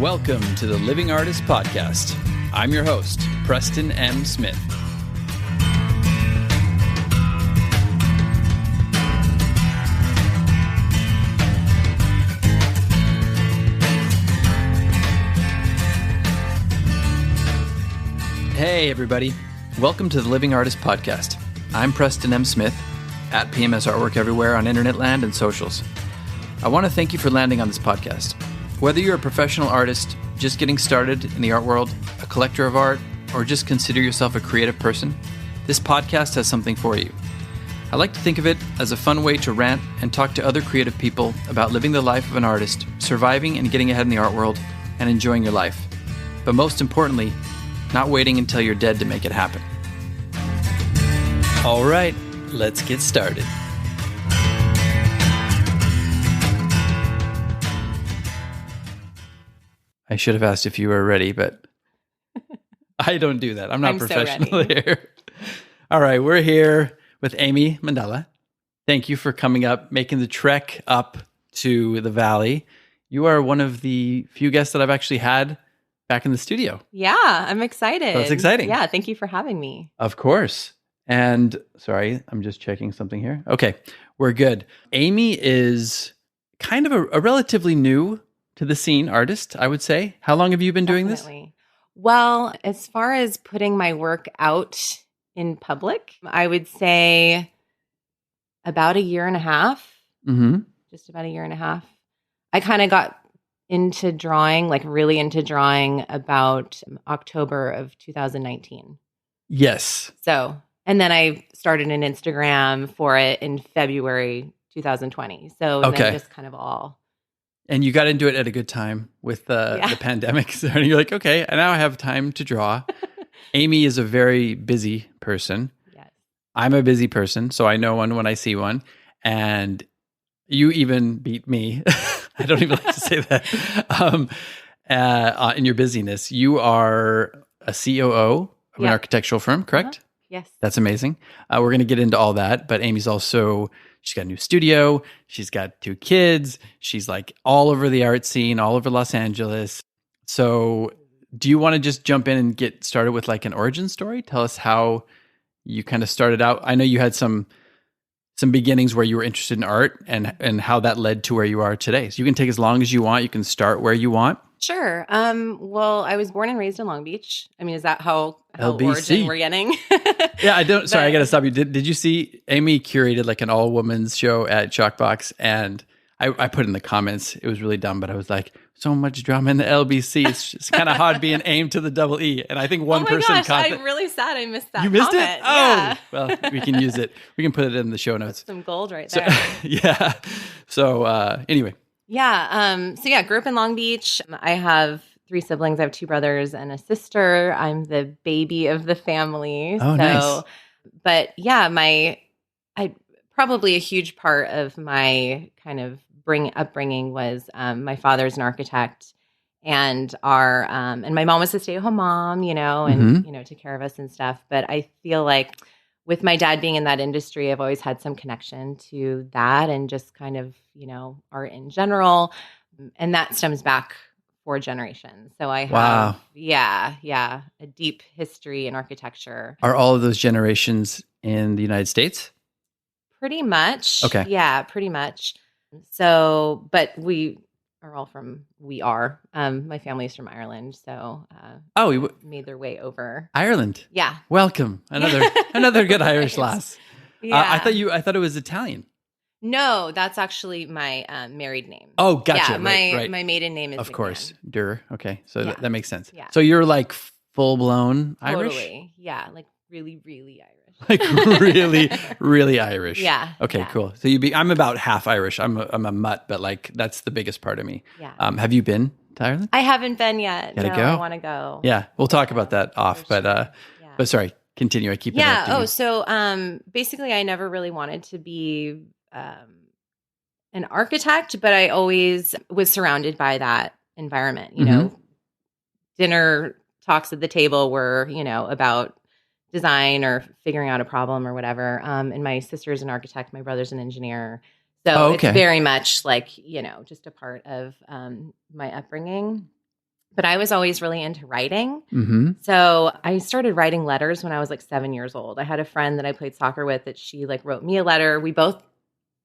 Welcome to the Living Artist Podcast. I'm your host, Preston M. Smith. Hey, everybody. Welcome to the Living Artist Podcast. I'm Preston M. Smith, at PMS Artwork everywhere on internet land and socials. I want to thank you for landing on this podcast. Whether you're a professional artist, just getting started in the art world, a collector of art, or just consider yourself a creative person, this podcast has something for you. I like to think of it as a fun way to rant and talk to other creative people about living the life of an artist, surviving and getting ahead in the art world, and enjoying your life. But most importantly, not waiting until you're dead to make it happen. All right, let's get started. I should have asked if you were ready, but I don't do that. I'm not professional here. All right, we're here with Aimee Mandala. Thank you for coming up, making the trek up to the valley. You are one of the few guests that I've actually had back in the studio. Yeah, I'm excited. That's exciting. Yeah, thank you for having me. Of course. And sorry, I'm just checking something here. Okay, we're good. Aimee is kind of a relatively new to the scene artist, I would say. How long have you been doing this? Well, as far as putting my work out in public, I would say about a year and a half. Mm-hmm. Just about a year and a half. I kind of got into drawing, like really into drawing about October of 2019. Yes. So, and then I started an Instagram for it in February 2020. So, and then just kind of all. And you got into it at a good time with the pandemic. So you're like, okay, and now I have time to draw. Aimee is a very busy person. Yes. I'm a busy person, so I know one when I see one. And you even beat me. I don't even like to say that. In your busyness, you are a COO of an architectural firm, correct? Uh-huh. Yes. That's amazing. We're going to get into all that, but Aimee's also, she's got a new studio. She's got 2 kids. She's like all over the art scene, all over Los Angeles. So do you want to just jump in and get started with like an origin story? Tell us how you kind of started out. I know you had some beginnings where you were interested in art and how that led to where you are today. So you can take as long as you want. You can start where you want. Sure. Well, I was born and raised in Long Beach. I mean, is that how LBC. Origin we're getting? Yeah, I don't. Sorry, I got to stop you. Did you see Aimee curated like an all women's show at ShockBoxx? And I put in the comments. It was really dumb, but I was like, so much drama in the LBC. It's kind of hard being aimed to the double E. And I think one person caught it. I'm really sad I missed that. You missed comment. it? Oh, yeah. Well, we can use it. We can put it in the show notes. That's some gold right there. Yeah. So anyway. Yeah. So grew up in Long Beach. I have 3 siblings. I have 2 brothers and a sister. I'm the baby of the family. Oh, nice. But yeah, probably a huge part of my kind of upbringing was my father's an architect, and and my mom was a stay-at-home mom, and took care of us and stuff. But I feel like with my dad being in that industry, I've always had some connection to that and just kind of, art in general. And that stems back 4 generations. So I have, a deep history in architecture. Are all of those generations in the United States? Pretty much. Okay. Yeah, pretty much. So, but we are. My family's from Ireland, so we made their way over. Ireland. Yeah. Welcome. Another good Irish lass. Yeah. I thought it was Italian. No, that's actually my married name. Oh, gotcha. Yeah, my maiden name is of McMahon. course. Dur. Okay. So that makes sense. Yeah. So you're like full-blown Irish? Totally. Yeah, like really, really Irish. Like really, really Irish. Yeah. Okay, yeah. cool. So I'm about half Irish. I'm a mutt, but like that's the biggest part of me. Yeah. Have you been to Ireland? I haven't been yet. Gotta no, go? I want to go. Yeah, we'll talk about that off. But but sorry, continue. I keep interrupting you. So basically, I never really wanted to be an architect, but I always was surrounded by that environment. Dinner talks at the table were about design or figuring out a problem or whatever. And my sister's an architect, my brother's an engineer. So it's very much like, just a part of my upbringing. But I was always really into writing. Mm-hmm. So I started writing letters when I was like 7 years old. I had a friend that I played soccer with that she like wrote me a letter. Both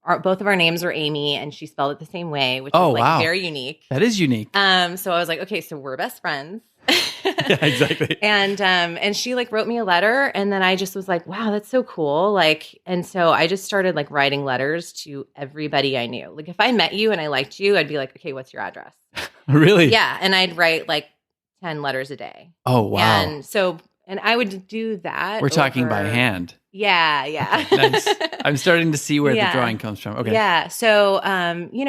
of our names are Aimee, and she spelled it the same way, which is like wow. very unique. That is unique. So I was like, okay, so we're best friends. Yeah, exactly. And she like wrote me a letter, and then I just was like, wow, that's so cool. Like, and so I just started like writing letters to everybody I knew. Like if I met you and I liked you, I'd be like, okay, what's your address? Really? Yeah. And I'd write like 10 letters a day. Oh, wow. And I would do that. We're talking by hand. Yeah. Yeah. Nice. I'm starting to see where the drawing comes from. Okay. Yeah. So,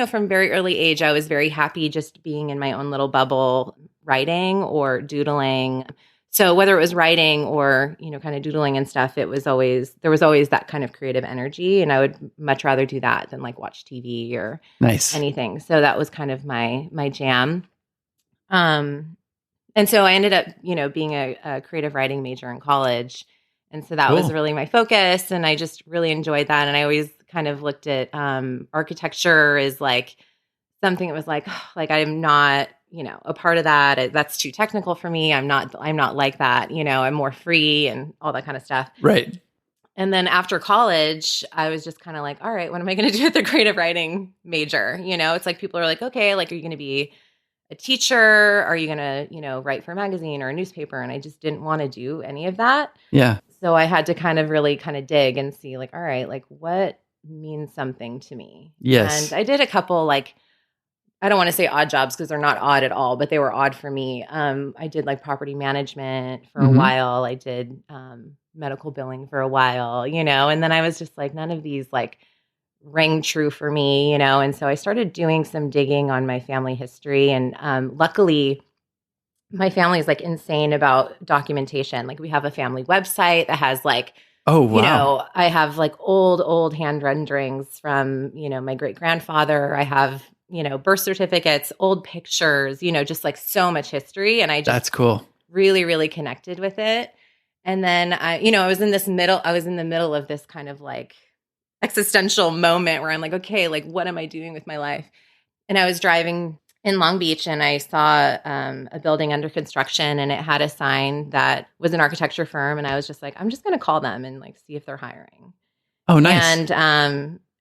from very early age, I was very happy just being in my own little bubble, writing or doodling. So whether it was writing or, kind of doodling and stuff, there was always that kind of creative energy. And I would much rather do that than like watch TV or anything. So that was kind of my jam. And so I ended up, being a creative writing major in college. And so that was really my focus. And I just really enjoyed that. And I always kind of looked at architecture as like something that was like I'm not, a part of that. That's too technical for me. I'm not like that. I'm more free and all that kind of stuff. Right. And then after college, I was just kind of like, all right, what am I going to do with the creative writing major? It's like people are like, okay, like, are you going to be a teacher? Are you going to, write for a magazine or a newspaper? And I just didn't want to do any of that. Yeah. So I had to kind of really kind of dig and see like, all right, like what means something to me? Yes. And I did a couple like, I don't want to say odd jobs because they're not odd at all, but they were odd for me. I did like property management for a while. I did medical billing for a while, and then I was just like, none of these like rang true for me, and so I started doing some digging on my family history. And luckily, my family is like insane about documentation. Like we have a family website that has like, I have like old hand renderings from, my great grandfather. I have, birth certificates, old pictures, just like so much history. And I just That's cool. Really, really connected with it. And then I was in the middle of this kind of like existential moment where I'm like, okay, like what am I doing with my life? And I was driving in Long Beach and I saw a building under construction and it had a sign that was an architecture firm. And I was just like, I'm just going to call them and like see if they're hiring. Oh, nice.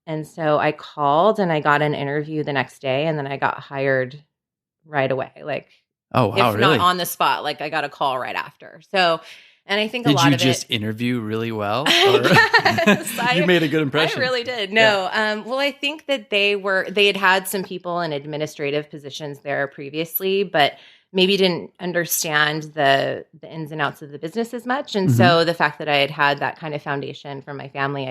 And so I called and I got an interview the next day and then I got hired right away. Like, oh, wow, if not on the spot, like I got a call right after. So, and I think a lot of it. Did you just interview really well? Or yes, you made a good impression. I really did. No. Yeah. Well, I think that they had some people in administrative positions there previously, but maybe didn't understand the ins and outs of the business as much. And so the fact that I had that kind of foundation from my family,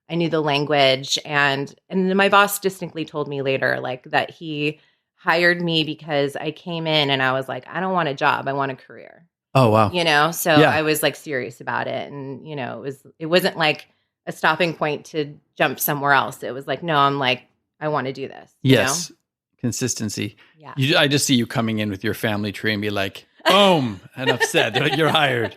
I knew the language. And my boss distinctly told me later, like that he hired me because I came in and I was like, I don't want a job. I want a career. Oh, wow. So I was like serious about it. And, it wasn't like a stopping point to jump somewhere else. It was like, no, I'm like, I want to do this. Yes. Consistency. Yeah. I just see you coming in with your family tree and be like, boom, and upset. They're like, you're hired.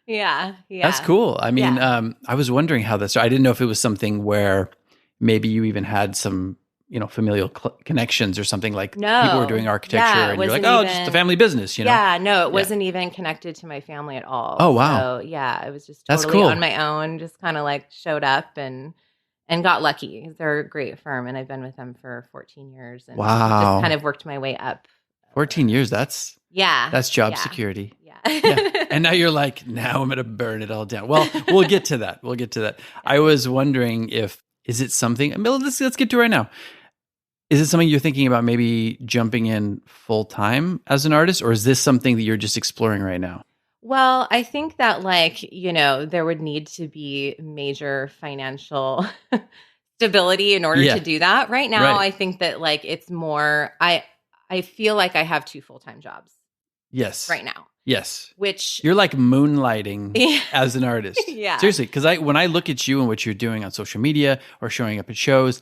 Yeah. Yeah. That's cool. I mean, I was wondering how this, I didn't know if it was something where maybe you even had some, familial connections or something like people were doing architecture and you're like, oh, just a family business, Yeah, no, it wasn't even connected to my family at all. Oh, wow. So yeah, it was just totally on my own, just kind of like showed up and got lucky. They're a great firm and I've been with them for 14 years and just kind of worked my way up. 14 years, that's job security. Yeah. And now you're like, now I'm going to burn it all down. Well, we'll get to that. I was wondering is it something, let's get to it right now. Is it something you're thinking about maybe jumping in full time as an artist, or is this something that you're just exploring right now? Well, I think that there would need to be major financial stability in order to do that. Right now, I think that it's more, I feel like I have 2 full-time jobs. Yes. Right now. Yes. Which you're like moonlighting as an artist. Yeah. Seriously, because when I look at you and what you're doing on social media or showing up at shows,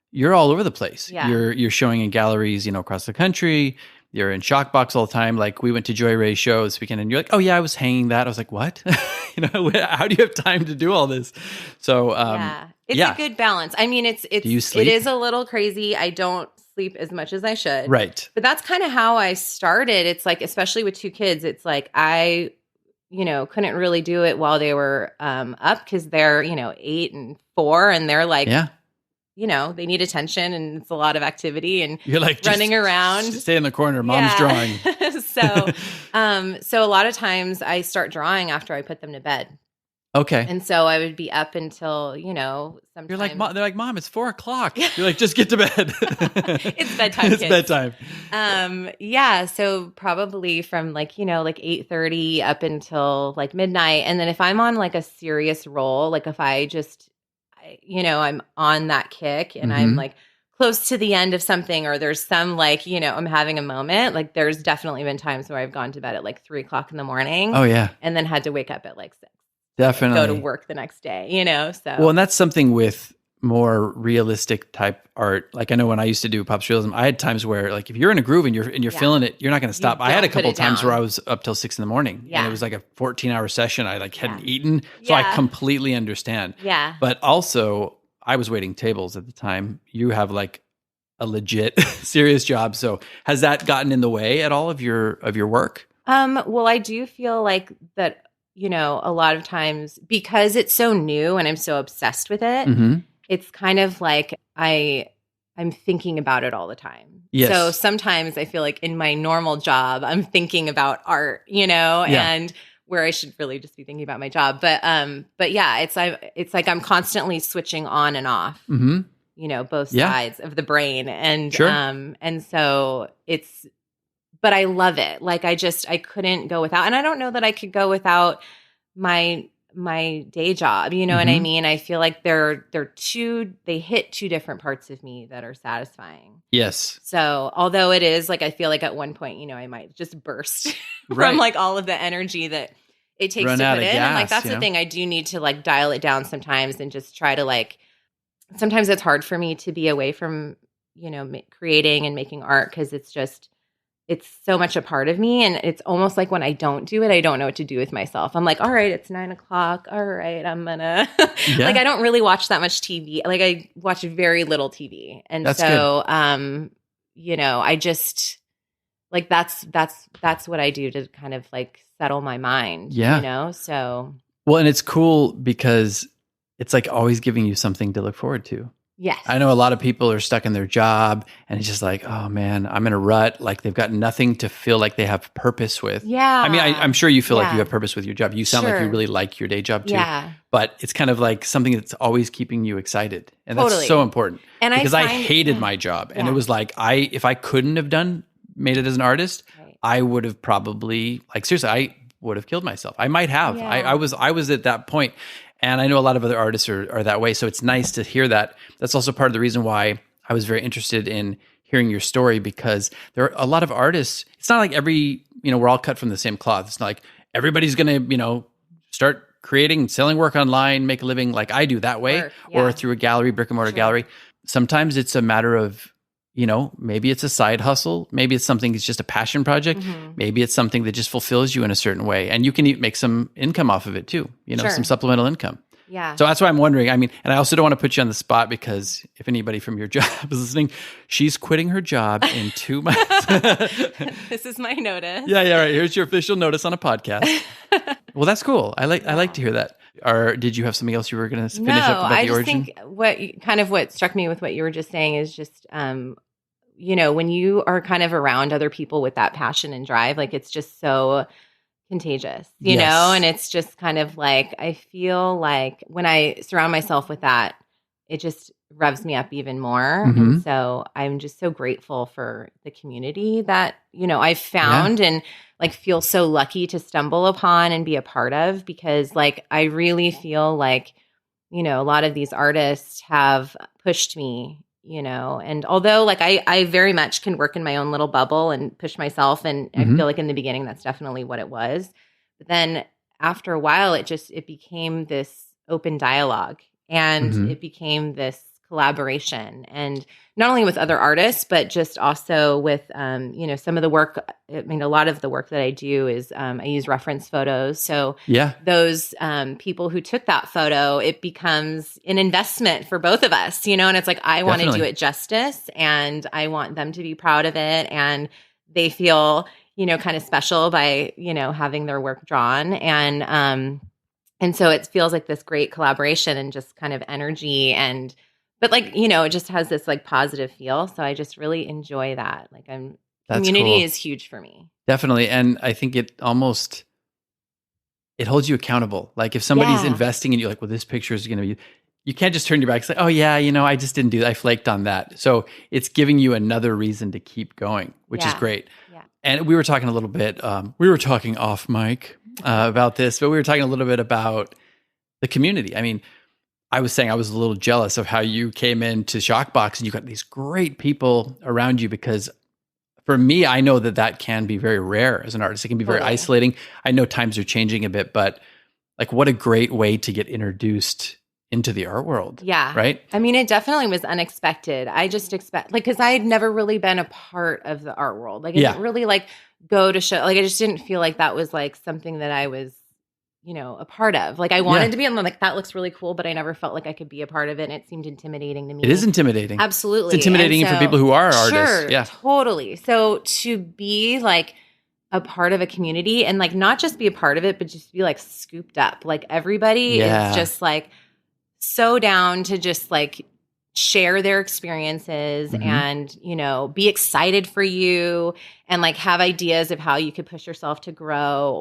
you're all over the place. Yeah. You're showing in galleries, across the country. You're in ShockBoxx all the time. Like we went to Joy Ray's show this weekend and you're like, oh yeah, I was hanging that. I was like, what? How do you have time to do all this? So it's a good balance. I mean, it is a little crazy. I don't sleep as much as I should. Right. But that's kind of how I started. It's like, especially with 2 kids, it's like I, couldn't really do it while they were up because they're, 8 and 4 and they're like, they need attention and it's a lot of activity and you're like running around. Stay in the corner. Mom's drawing. So a lot of times I start drawing after I put them to bed. Okay. And so I would be up until, sometimes. You're like, they're like, Mom, it's 4:00. You're like, just get to bed. It's bedtime. It's bedtime. So probably from like 8:30 up until like midnight. And then if I'm on like a serious roll, like if I just, I'm on that kick and I'm like close to the end of something, or there's some like, I'm having a moment, like there's definitely been times where I've gone to bed at like 3:00 in the morning. Oh yeah. And then had to wake up at like 6. Definitely. Go to work the next day, so. Well, and that's something with more realistic type art. Like I know when I used to do pop surrealism, I had times where like if you're in a groove and you're feeling it, you're not going to stop. I had a couple times where I was up till 6 a.m. and it was like a 14-hour session. I like hadn't eaten. So I completely understand. Yeah. But also I was waiting tables at the time. You have like a legit serious job. So has that gotten in the way at all of your work? Well, I do feel like that, a lot of times because it's so new and I'm so obsessed with it, it's kind of like I'm thinking about it all the time. Yes. So sometimes I feel like in my normal job, I'm thinking about art, and where I should really just be thinking about my job. But yeah, it's like I'm constantly switching on and off, both sides of the brain. And, and so but I love it. Like I couldn't go without, and I don't know that I could go without my day job. You know what I mean? I feel like they hit 2 different parts of me that are satisfying. Yes. So although it is like, I feel like at one point, I might just burst from like all of the energy that it takes to put in. And like, that's the thing. I do need to like dial it down sometimes and just try to like, sometimes it's hard for me to be away from, creating and making art. 'Cause it's so much a part of me. And it's almost like when I don't do it, I don't know what to do with myself. I'm like, all right, it's 9:00. All right, I'm gonna like, I don't really watch that much TV. Like I watch very little TV. And that's so, good. I just like, that's what I do to kind of like settle my mind, so. Well, and it's cool because it's like always giving you something to look forward to. Yes. I know a lot of people are stuck in their job and it's just like, oh man, I'm in a rut. Like they've got nothing to feel like they have purpose with. Yeah. I mean, I'm sure you feel like you have purpose with your job. You sound like you really like your day job too. Yeah. But it's kind of like something that's always keeping you excited. And that's so important. And because I hated my job. And it was like, if I couldn't have made it as an artist, I would have probably, like seriously, I would have killed myself. I might have. Yeah. I was at that point. And I know a lot of other artists are that way. So it's nice to hear that. That's also part of the reason why I was very interested in hearing your story, because there are a lot of artists. It's not like we're all cut from the same cloth. It's not like everybody's going to, start creating, selling work online, make a living like I do that way, or through a gallery, brick and mortar gallery. Sometimes it's a matter of, maybe it's a side hustle. Maybe it's something that's just a passion project. Maybe it's something that just fulfills you in a certain way. And you can make some income off of it too, some supplemental income. Yeah. So that's why I'm wondering. I mean, and I also don't want to put you on the spot because if anybody from your job is listening, she's quitting her job in 2 months. This is my notice. Yeah, right. Here's your official notice on a podcast. Well, that's cool. I like to hear that. Or did you have something else you were going to finish up about the origin? I just think what struck me with what you were just saying is just, when you are kind of around other people with that passion and drive, like it's just so contagious, you know? And it's just kind of like, I feel like when I surround myself with that, it just revs me up even more. And so I'm just so grateful for the community that, I've found and like feel so lucky to stumble upon and be a part of, because like, I really feel like, a lot of these artists have pushed me, and although like I very much can work in my own little bubble and push myself. And I feel like in the beginning, that's definitely what it was. But then after a while, it became this open dialogue, and it became this collaboration, and not only with other artists, but just also with, some of the work. I mean, a lot of the work that I do is I use reference photos. So those people who took that photo, it becomes an investment for both of us, and it's like, I want to do it justice, and I want them to be proud of it. And they feel, kind of special by, having their work drawn. And so it feels like this great collaboration and just kind of energy, but it just has this like positive feel. So I just really enjoy that. Like community is huge for me. Definitely. And I think it holds you accountable. Like if somebody's investing in you, like, well, this picture is going to be, you can't just turn your back and say, oh yeah, I just didn't do that. I flaked on that. So it's giving you another reason to keep going, which is great. Yeah. And we were talking a little bit, we were talking off mic about this, but we were talking a little bit about the community. I mean, I was saying I was a little jealous of how you came into ShockBoxx and you got these great people around you, because for me, I know that can be very rare as an artist. It can be very isolating. I know times are changing a bit, but like what a great way to get introduced into the art world. Yeah. Right? I mean, it definitely was unexpected. I just because I had never really been a part of the art world. Like I didn't really go to show, like I just didn't feel like that was like something that I was, a part of. Like I wanted to be, and like that looks really cool, but I never felt like I could be a part of it. And it seemed intimidating to me. It is intimidating. Absolutely. It's intimidating for people who are artists. Sure, yeah. Totally. So to be like a part of a community and like not just be a part of it, but just be like scooped up. Like everybody is just like so down to just like share their experiences and, be excited for you and like have ideas of how you could push yourself to grow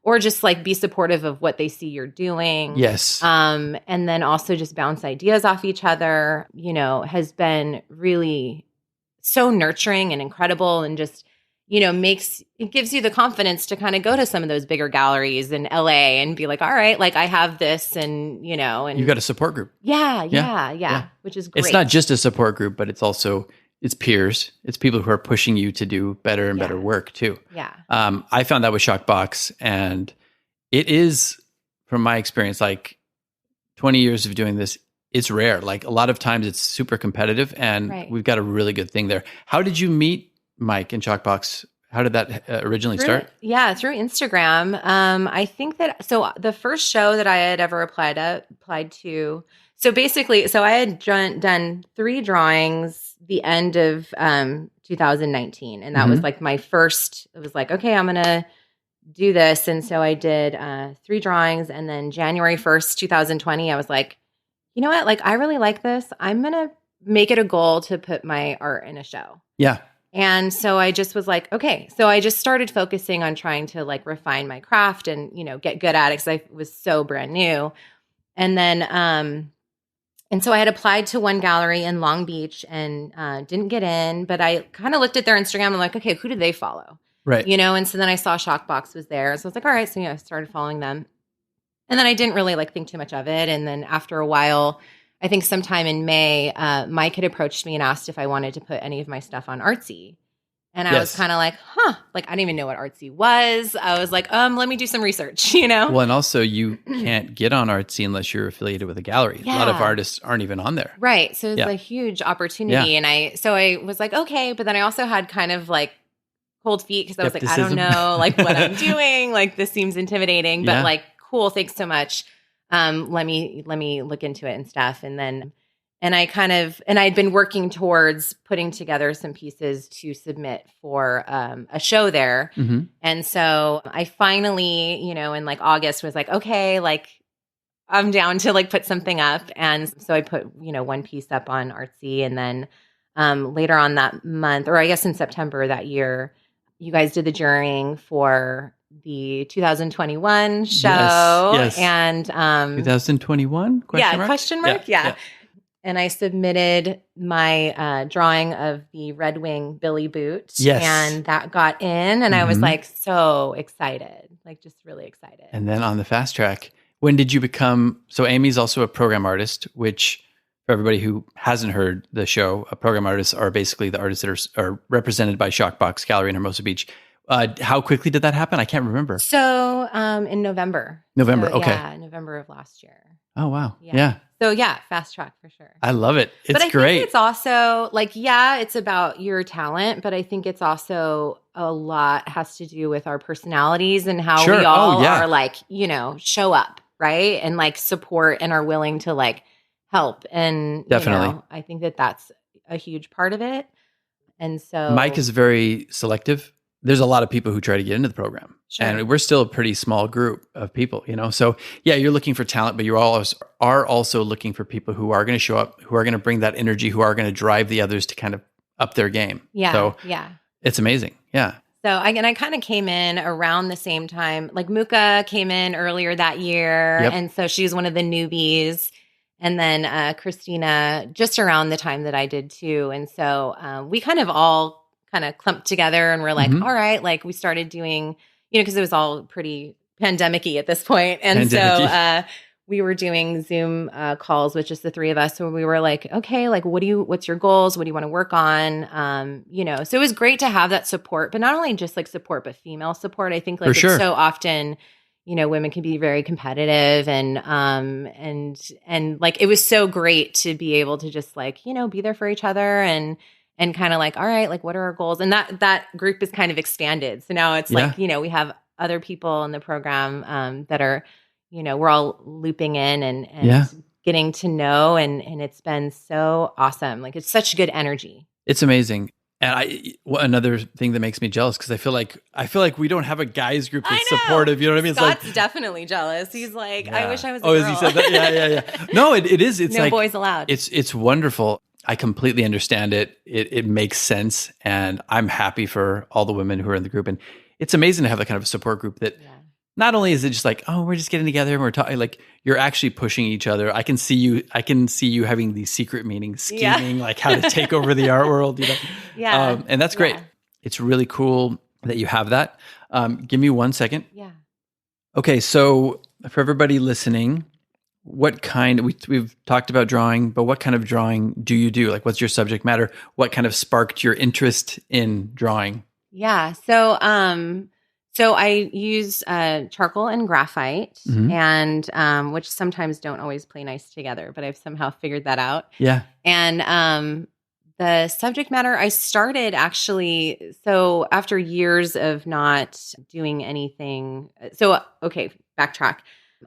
or just like be supportive of what they see you're doing. Yes. And then also just bounce ideas off each other, has been really so nurturing and incredible, and just, it gives you the confidence to kind of go to some of those bigger galleries in LA and be like, all right, like I have this and, and you've got a support group. Yeah. Which is great. It's not just a support group, but it's also, it's peers. It's people who are pushing you to do better and better work too. Yeah. I found that with ShockBoxx, and it is, from my experience, like 20 years of doing this, it's rare. Like a lot of times it's super competitive, and we've got a really good thing there. How did you meet Mike and ShockBoxx? How did that originally start? Yeah, through Instagram. I think that, so the first show that I had ever applied to, so basically, I had done 3 drawings the end of 2019. And that was like my first, it was like, okay, I'm going to do this. And so I did 3 drawings. And then January 1st, 2020, I was like, you know what? Like, I really like this. I'm going to make it a goal to put my art in a show. Yeah. And so I just was like, okay. So I just started focusing on trying to like refine my craft and, get good at it, because I was so brand new. And then, and so I had applied to one gallery in Long Beach and didn't get in, but I kind of looked at their Instagram and like, okay, who do they follow? Right. And so then I saw ShockBoxx was there. So I was like, all right. So I started following them. And then I didn't really like think too much of it. And then after a while, I think sometime in May, Mike had approached me and asked if I wanted to put any of my stuff on Artsy. And I was kind of like, like I didn't even know what Artsy was. I was like, let me do some research, Well, and also you can't get on Artsy unless you're affiliated with a gallery. Yeah. A lot of artists aren't even on there. Right. So it's a huge opportunity. And I was like, okay. But then I also had kind of like cold feet, because I was like, I don't know like what I'm doing. Like this seems intimidating, but like, cool. Thanks so much. Let me look into it and stuff. And then, and I'd been working towards putting together some pieces to submit for a show there. And so I finally, in like August was like, okay, like I'm down to like put something up. And so I put, one piece up on Artsy. And then later on that month, or I guess in September that year, you guys did the jurying for the 2021 show. Yes. And 2021? Question mark? Yeah. And I submitted my drawing of the Red Wing Billy Boot. Yes. And that got in. And I was like so excited, like just really excited. And then on the fast track, when did you become, so Aimee's also a program artist, which for everybody who hasn't heard the show, program artists are basically the artists that are represented by ShockBoxx Gallery in Hermosa Beach. How quickly did that happen? I can't remember. So in November. November. So, okay. Yeah, November of last year. Oh, wow. Yeah. Yeah. So yeah, fast track for sure. I love it. It's but I great. think it's also like, it's about your talent, but I think it's also a lot has to do with our personalities and how we all are like, show up, right? And like support and are willing to like help. And Definitely. I think that that's a huge part of it. And so Mike is very selective. There's a lot of people who try to get into the program. Sure. And we're still a pretty small group of people, So yeah, you're looking for talent, but you are also looking for people who are going to show up, who are going to bring that energy, who are going to drive the others to kind of up their game. Yeah. So yeah. It's amazing. Yeah. So I kind of came in around the same time. Like Muka came in earlier that year. Yep. And so she was one of the newbies. And then Christina just around the time that I did too. And so we kind of all kind of clumped together and we're like, all right, like we started doing, because it was all pretty pandemic-y at this point. And so we were doing Zoom calls with just the three of us. So we were like, okay, like what's your goals? What do you want to work on? So it was great to have that support, but not only just like support, but female support. I think like it's so often, women can be very competitive and like, it was so great to be able to just like, be there for each other and kind of like, all right, like what are our goals? And that group is kind of expanded. So now it's like, we have other people in the program that are, we're all looping in and getting to know. And it's been so awesome. Like it's such good energy. It's amazing. And another thing that makes me jealous, because I feel like we don't have a guys group that's supportive. You know what I mean? Scott's like, definitely jealous. He's like, I wish I was a girl. Has he said that? Yeah. No, it is. It's no like, boys allowed. It's wonderful. I completely understand it. It makes sense. And I'm happy for all the women who are in the group. And it's amazing to have that kind of a support group that not only is it just like, oh, we're just getting together and we're talking, like you're actually pushing each other. I can see you having these secret meetings, scheming, like how to take over the art world, Yeah. And that's great. It's really cool that you have that. Give me 1 second. Yeah. Okay. So for everybody listening, what kind, we've talked about drawing, but what kind of drawing do you do? Like, what's your subject matter? What kind of sparked your interest in drawing? Yeah. So I use charcoal and graphite, and which sometimes don't always play nice together, but I've somehow figured that out. Yeah. And the subject matter, I started actually, so after years of not doing anything, backtrack.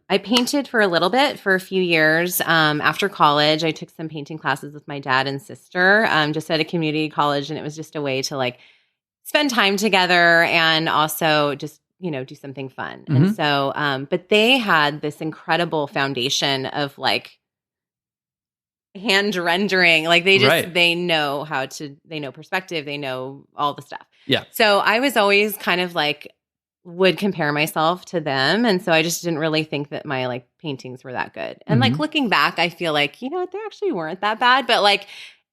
I painted for a little bit, for a few years. After college, I took some painting classes with my dad and sister, just at a community college. And it was just a way to like spend time together and also just, do something fun. And so, but they had this incredible foundation of like hand rendering. Like they know they know perspective, they know all the stuff. Yeah. So I was always kind of like, would compare myself to them. And so I just didn't really think that my like paintings were that good. And like looking back, I feel like, they actually weren't that bad, but like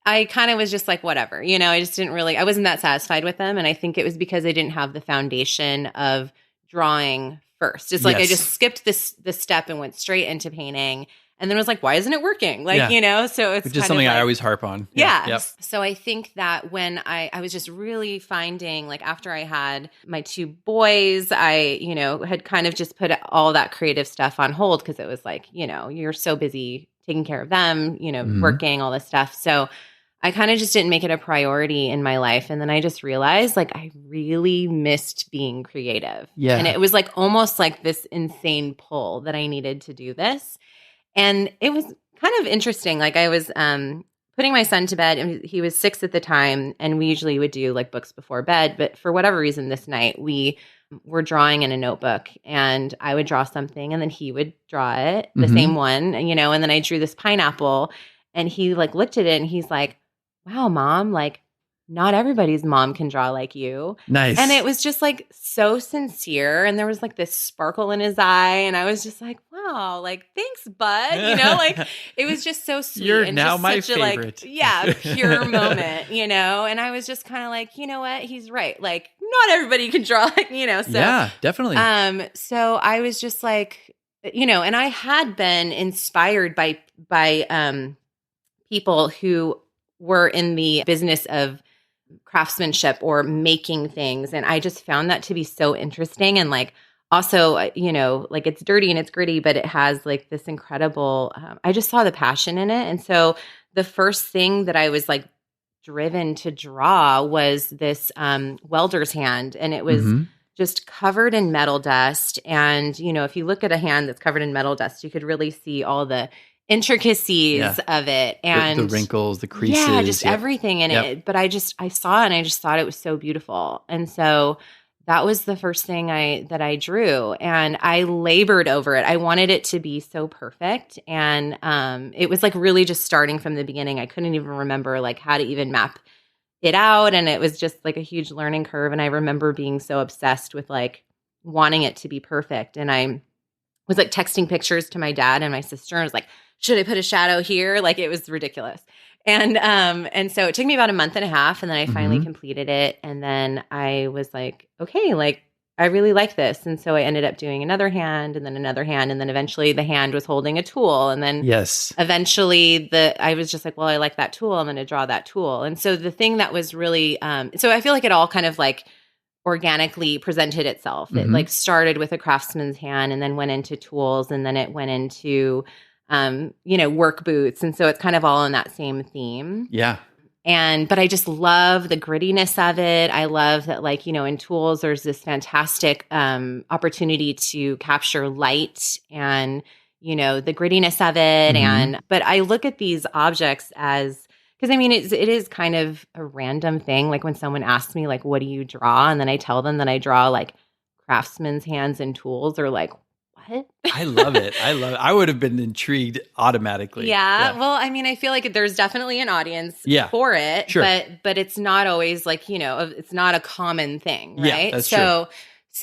I kind of was just like, whatever, I just I wasn't that satisfied with them. And I think it was because I didn't have the foundation of drawing first. It's like, I just skipped this step and went straight into painting. And then was like, why isn't it working? Like, so it's just something I always harp on. Yeah. Yep. So I think that when I was just really finding, like after I had my two boys, I, had kind of just put all that creative stuff on hold because it was like, you're so busy taking care of them, working, all this stuff. So I kind of just didn't make it a priority in my life. And then I just realized like I really missed being creative. Yeah. And it was like almost like this insane pull that I needed to do this. And it was kind of interesting. Like I was putting my son to bed, and he was 6 at the time, and we usually would do like books before bed. But for whatever reason, this night we were drawing in a notebook, and I would draw something, and then he would draw it, the same one, and then I drew this pineapple, and he like looked at it, and he's like, "Wow, Mom, like not everybody's mom can draw like you." Nice. And it was just like so sincere. And there was like this sparkle in his eye. And I was just like, wow, like, thanks, bud. Like it was just so sweet. You're and now just my such favorite. Pure moment, And I was just kind of like, you know what? He's right. Like not everybody can draw like, so. Yeah, definitely. So I was just like, and I had been inspired by people who were in the business of craftsmanship or making things. And I just found that to be so interesting. And like, also, like it's dirty and it's gritty, but it has like this incredible, I just saw the passion in it. And so the first thing that I was like driven to draw was this welder's hand. And it was just covered in metal dust. And, if you look at a hand that's covered in metal dust, you could really see all the intricacies of it. And the wrinkles, the creases. Yeah, just everything in it. But I saw it and I just thought it was so beautiful. And so that was the first thing that I drew, and I labored over it. I wanted it to be so perfect. And it was like really just starting from the beginning. I couldn't even remember like how to even map it out. And it was just like a huge learning curve. And I remember being so obsessed with like wanting it to be perfect. And I was like texting pictures to my dad and my sister. And I was like, should I put a shadow here? Like it was ridiculous. And so it took me about a month and a half, and then I finally completed it. And then I was like, okay, like I really like this. And so I ended up doing another hand and then another hand. And then eventually the hand was holding a tool. And then eventually I was just like, well, I like that tool. I'm going to draw that tool. And so the thing that was really, so I feel like it all kind of like organically presented itself. It like started with a craftsman's hand and then went into tools, and then it went into work boots. And so it's kind of all in that same theme. Yeah. But I just love the grittiness of it. I love that, like, in tools, there's this fantastic opportunity to capture light and, the grittiness of it. But I look at these objects as, because I mean, it is kind of a random thing. Like when someone asks me, like, what do you draw? And then I tell them that I draw like craftsman's hands and tools, or like, what? I love it. I would have been intrigued automatically. Yeah. Well, I mean, I feel like there's definitely an audience for it, sure. but it's not always like, it's not a common thing, right? Yeah, that's true.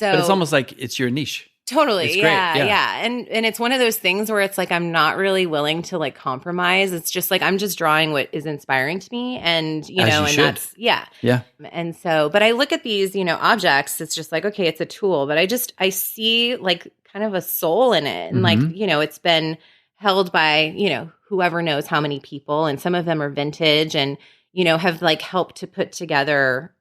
But it's almost like it's your niche. Totally. It's great. Yeah. And it's one of those things where it's like, I'm not really willing to like compromise. It's just like, I'm just drawing what is inspiring to me. And, that's, Yeah. And so, but I look at these, objects, it's just like, okay, it's a tool, but I see like kind of a soul in it. And like, it's been held by, whoever knows how many people, and some of them are vintage and, have like helped to put together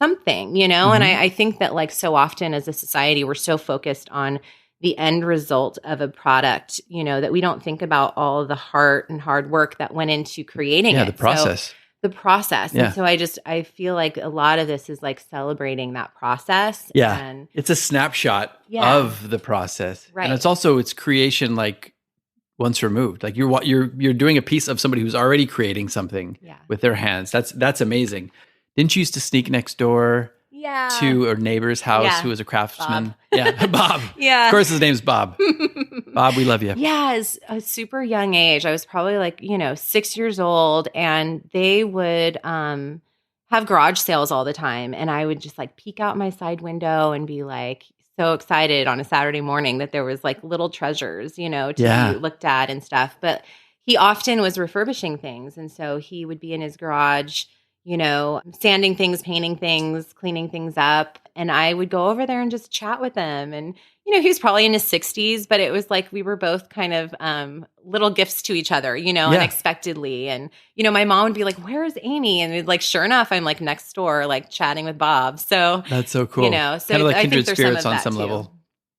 something, and I think that like so often as a society, we're so focused on the end result of a product, that we don't think about all the heart and hard work that went into creating it. The process. The process. Yeah. And so I feel like a lot of this is like celebrating that process. Yeah. And it's a snapshot of the process. Right. And it's creation like once removed. Like you're doing a piece of somebody who's already creating something with their hands. That's amazing. Didn't you used to sneak next door to a neighbor's house who was a craftsman? Bob. Yeah, Bob. Of course his name's Bob. Bob, we love you. Yeah, as a super young age. I was probably like, 6 years old, and they would have garage sales all the time. And I would just like peek out my side window and be like so excited on a Saturday morning that there was like little treasures, to be looked at and stuff. But he often was refurbishing things. And so he would be in his garage, sanding things, painting things, cleaning things up. And I would go over there and just chat with him. And, he was probably in his 60s, but it was like we were both kind of little gifts to each other, unexpectedly. And, my mom would be like, where is Aimee? And like, sure enough, I'm like next door, like chatting with Bob. So that's so cool. So kind of like I kindred think spirits on some too. level.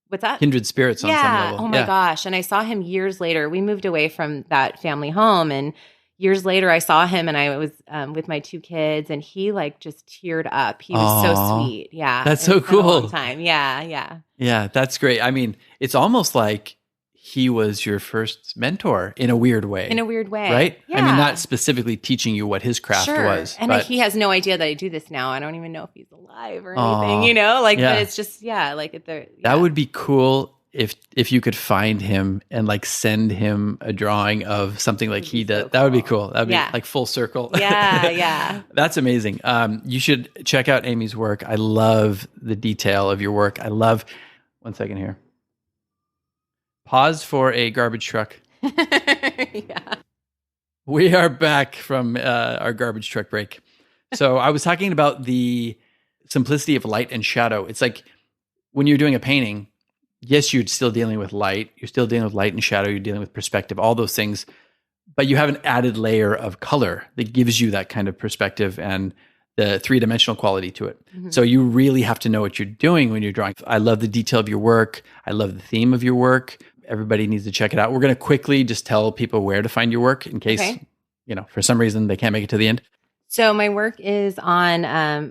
What's that? Kindred spirits on some level. Oh my gosh. And I saw him years later. We moved away from that family home, and years later, I saw him, and I was with my 2 kids, and he like just teared up. He was so sweet. Yeah. That's so cool. A long time. Yeah. Yeah, that's great. I mean, it's almost like he was your first mentor in a weird way. Right? Yeah. I mean, not specifically teaching you what his craft was. And he has no idea that I do this now. I don't even know if he's alive or anything, but it's just, that would be cool. If you could find him and like send him a drawing of something like he does, that would be cool. That would be like full circle. Yeah. That's amazing. You should check out Aimee's work. I love the detail of your work. I love, one second here. Pause for a garbage truck. Yeah. We are back from our garbage truck break. So I was talking about the simplicity of light and shadow. It's like when you're doing a painting, yes, you're still dealing with light. You're still dealing with light and shadow. You're dealing with perspective, all those things. But you have an added layer of color that gives you that kind of perspective and the three-dimensional quality to it. So you really have to know what you're doing when you're drawing. I love the detail of your work. I love the theme of your work. Everybody needs to check it out. We're going to quickly just tell people where to find your work in case, for some reason they can't make it to the end. So my work is on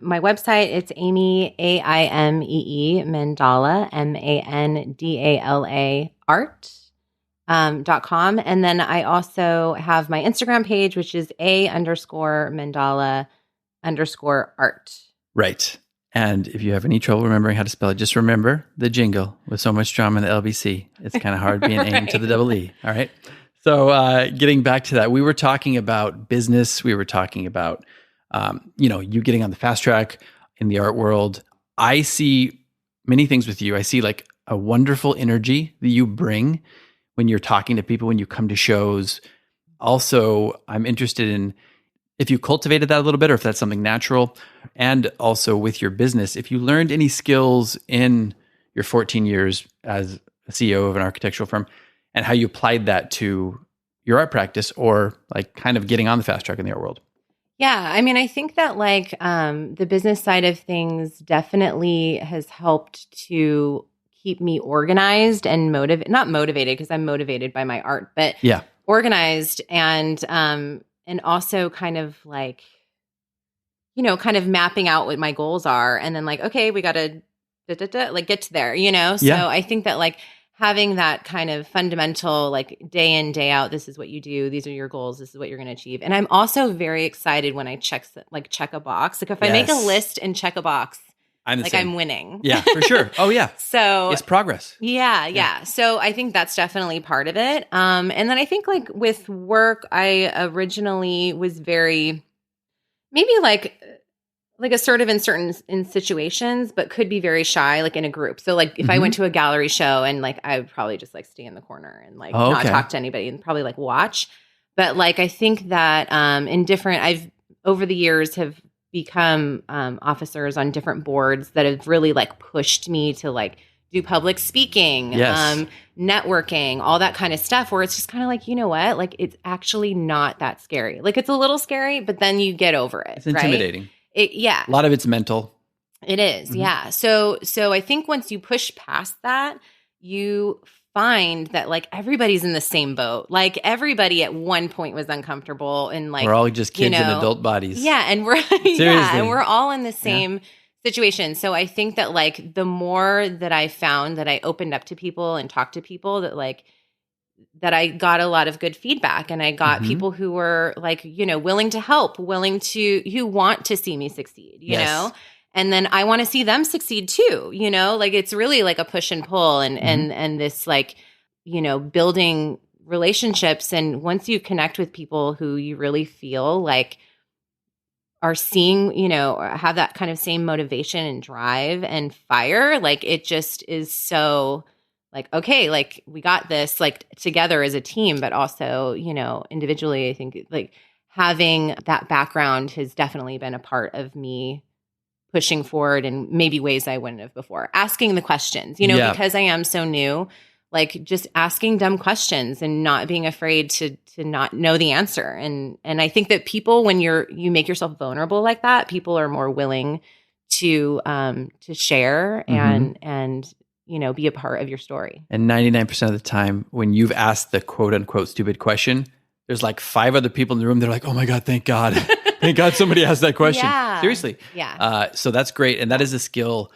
my website. It's Aimee, Aimee Mandala, Mandala art.com. And then I also have my Instagram page, which is A_Mandala_art. Right. And if you have any trouble remembering how to spell it, just remember the jingle with so much drama in the LBC. It's kind of hard being aimed to the double E. All right. So getting back to that, we were talking about business. We were talking about, you getting on the fast track in the art world. I see many things with you. I see like a wonderful energy that you bring when you're talking to people, when you come to shows. Also, I'm interested in if you cultivated that a little bit or if that's something natural. And also with your business, if you learned any skills in your 14 years as a CEO of an architectural firm and how you applied that to your art practice or like kind of getting on the fast track in the art world. Yeah. I mean, I think that like the business side of things definitely has helped to keep me organized and not motivated because I'm motivated by my art, but organized and also kind of like, kind of mapping out what my goals are. And then like, okay, we got to like get to there, So I think that like having that kind of fundamental, like day in, day out, this is what you do. These are your goals. This is what you're going to achieve. And I'm also very excited when I check a box. Like if I make a list and check a box, I'm winning. Yeah, for sure. Oh yeah. So it's progress. Yeah. So I think that's definitely part of it. And then I think like with work, I originally was very, maybe like assertive in situations, but could be very shy, like in a group. So like if I went to a gallery show and like, I would probably just like stay in the corner and like not talk to anybody and probably like watch. But like, I think that I've over the years have become officers on different boards that have really like pushed me to like do public speaking, networking, all that kind of stuff where it's just kind of like, you know what, like it's actually not that scary. Like it's a little scary, but then you get over it. It's intimidating. Right? A lot of it's mental. It is. Yeah. So I think once you push past that, you find that like everybody's in the same boat. Like everybody at one point was uncomfortable and like we're all just kids in adult bodies. Yeah, and we're and we're all in the same situation. So I think that like the more that I found that I opened up to people and talked to people that I got a lot of good feedback and I got people who were like, willing to help, who want to see me succeed, you know? And then I want to see them succeed too, like it's really like a push and pull and this like, building relationships. And once you connect with people who you really feel like are seeing, have that kind of same motivation and drive and fire, like it just is so like, okay, like we got this like together as a team, but also, individually, I think like having that background has definitely been a part of me pushing forward in maybe ways I wouldn't have before. Asking the questions, because I am so new, like just asking dumb questions and not being afraid to not know the answer. And I think that people, when you make yourself vulnerable like that, people are more willing to share and be a part of your story. And 99% of the time, when you've asked the quote unquote stupid question, there's like 5 other people in the room. They're like, oh my God, thank God. Thank God somebody asked that question. Yeah. Seriously. Yeah. So that's great. And that is a skill.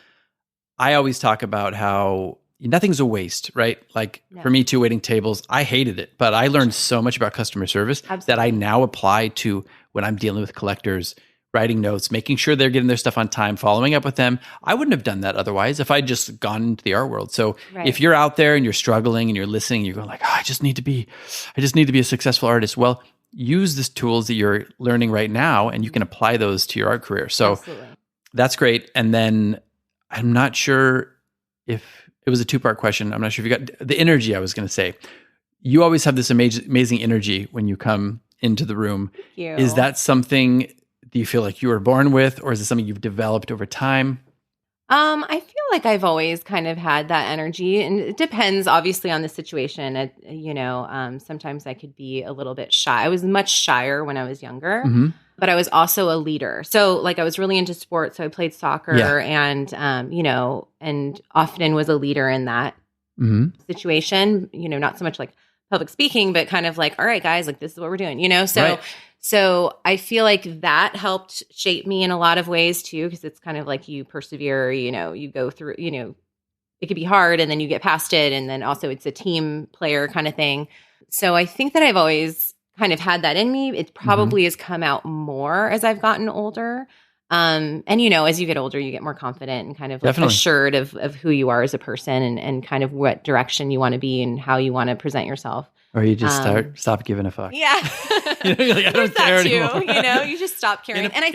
I always talk about how nothing's a waste, right? Like for me too, waiting tables, I hated it, but I learned so much about customer service that I now apply to when I'm dealing with collectors, writing notes, making sure they're getting their stuff on time, following up with them. I wouldn't have done that otherwise if I'd just gone into the art world. So if you're out there and you're struggling and you're listening, you're going like, I just need to be a successful artist. Well, use the tools that you're learning right now and you can apply those to your art career. So that's great. And then I'm not sure if it was a 2-part question. I'm not sure if you got the energy. I was going to say, you always have this amazing energy when you come into the room. Thank you. Is that something do you feel like you were born with, or is it something you've developed over time? I feel like I've always kind of had that energy, and it depends obviously on the situation. Sometimes I could be a little bit shy. I was much shyer when I was younger, but I was also a leader. So like I was really into sports. So I played soccer and often was a leader in that situation, not so much like public speaking, but kind of like, all right, guys, like this is what we're doing, So I feel like that helped shape me in a lot of ways too, because it's kind of like you persevere, you go through, it could be hard and then you get past it. And then also it's a team player kind of thing. So I think that I've always kind of had that in me. It probably has come out more as I've gotten older. And as you get older, you get more confident and kind of like assured of who you are as a person and kind of what direction you want to be and how you want to present yourself. Or you just stop giving a fuck. Yeah. You're like, I don't care anymore. You just stop caring. And I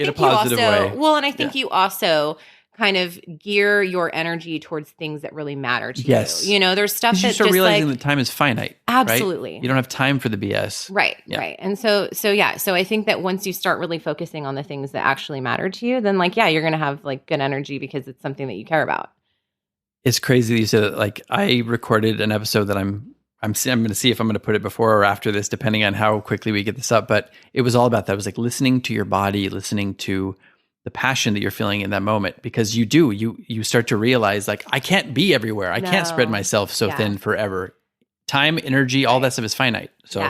think you also kind of gear your energy towards things that really matter to you. There's stuff that you start realizing that time is finite. Absolutely. Right? You don't have time for the BS. Right. And so I think that once you start really focusing on the things that actually matter to you, then you're going to have like good energy because it's something that you care about. It's crazy that you said that. Like I recorded an episode that I'm going to see if I'm going to put it before or after this, depending on how quickly we get this up. But it was all about that. It was like listening to your body, listening to the passion that you're feeling in that moment, because you start to realize like, I can't be everywhere. I can't spread myself so thin forever. Time, energy, all that stuff is finite. So,